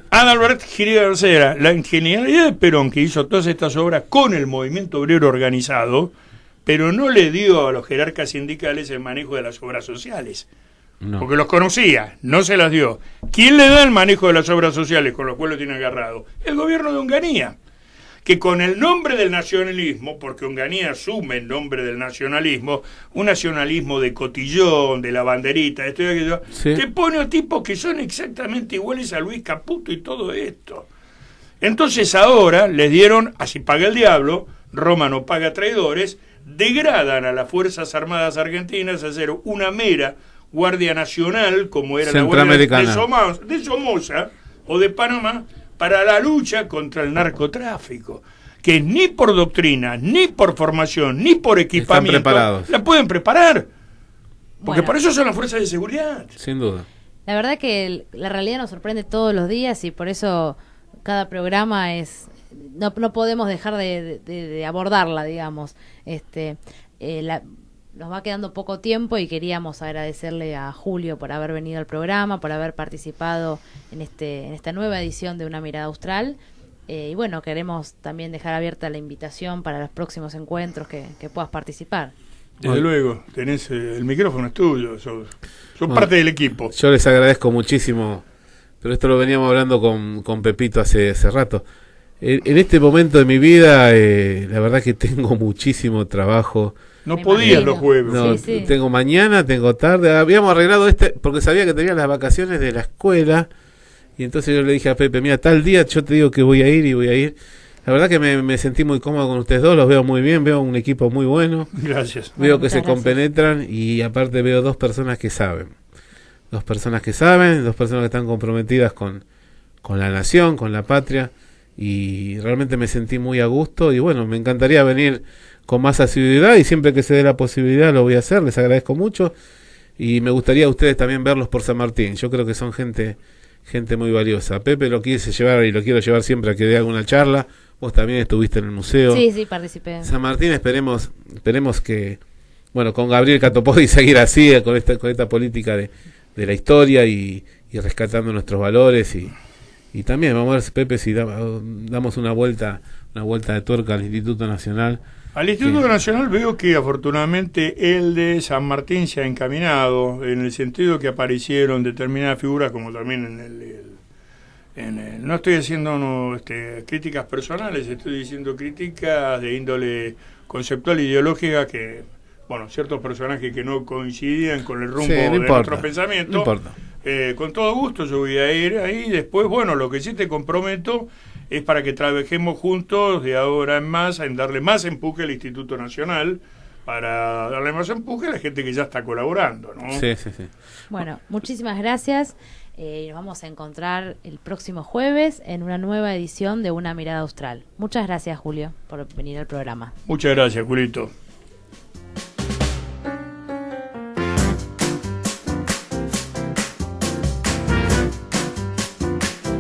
Adalbert Krieger Bacena, la genialidad de Perón, que hizo todas estas obras con el movimiento obrero organizado, pero no le dio a los jerarcas sindicales el manejo de las obras sociales. No. Porque los conocía, no se las dio. ¿Quién le da el manejo de las obras sociales con los cuales lo tiene agarrado? El gobierno de Onganía, que con el nombre del nacionalismo, porque Onganía asume el nombre del nacionalismo, un nacionalismo de cotillón, de la banderita, esto y aquello, te pone a tipos que son exactamente iguales a Luis Caputo y todo esto. Entonces ahora les dieron, así paga el diablo, Roma no paga traidores, degradan a las Fuerzas Armadas Argentinas a ser una mera Guardia Nacional, como era la Guardia de Somoza o de Panamá, para la lucha contra el narcotráfico, que ni por doctrina, ni por formación, ni por equipamiento la pueden preparar. Porque por eso son las fuerzas de seguridad. Sin duda. La verdad que la realidad nos sorprende todos los días y por eso cada programa es... No podemos dejar de abordarla, digamos. Nos va quedando poco tiempo y queríamos agradecerle a Julio por haber venido al programa, por haber participado en esta nueva edición de Una Mirada Austral. Y bueno, queremos también dejar abierta la invitación para los próximos encuentros que puedas participar. Desde luego, tenés el micrófono es tuyo, sos parte del equipo. Yo les agradezco muchísimo, pero esto lo veníamos hablando con Pepito hace rato. En este momento de mi vida, la verdad que tengo muchísimo trabajo. No podías los jueves. No, sí. Tengo mañana, tengo tarde. Habíamos arreglado porque sabía que tenía las vacaciones de la escuela. Y entonces yo le dije a Pepe, mira, tal día yo te digo que voy a ir. La verdad que me sentí muy cómodo con ustedes dos, los veo muy bien, veo un equipo muy bueno. Gracias. Veo que se compenetran y aparte veo dos personas que saben. Dos personas que están comprometidas con la nación, con la patria. Y realmente me sentí muy a gusto y bueno, me encantaría venir con más asiduidad y siempre que se dé la posibilidad lo voy a hacer, les agradezco mucho y me gustaría a ustedes también verlos por San Martín, yo creo que son gente muy valiosa. Pepe lo quise llevar y lo quiero llevar siempre a que dé alguna charla, vos también estuviste en el museo. Sí, participé. San Martín esperemos que, bueno, con Gabriel Catopodi seguir así, con esta política de la historia y rescatando nuestros valores y también vamos a ver, Pepe, si damos una vuelta de tuerca al Instituto Nacional. Al Instituto Nacional veo que afortunadamente el de San Martín se ha encaminado en el sentido que aparecieron determinadas figuras, como también no estoy haciendo críticas personales, estoy diciendo críticas de índole conceptual e ideológica que, bueno, ciertos personajes que no coincidían con el rumbo de nuestro pensamiento. No importa. Con todo gusto yo voy a ir ahí. Después, bueno, lo que sí te comprometo es para que trabajemos juntos de ahora en más en darle más empuje al Instituto Nacional, para darle más empuje a la gente que ya está colaborando, ¿no? Sí. Bueno, muchísimas gracias. Nos vamos a encontrar el próximo jueves en una nueva edición de Una Mirada Austral. Muchas gracias, Julio, por venir al programa. Muchas gracias, Julito.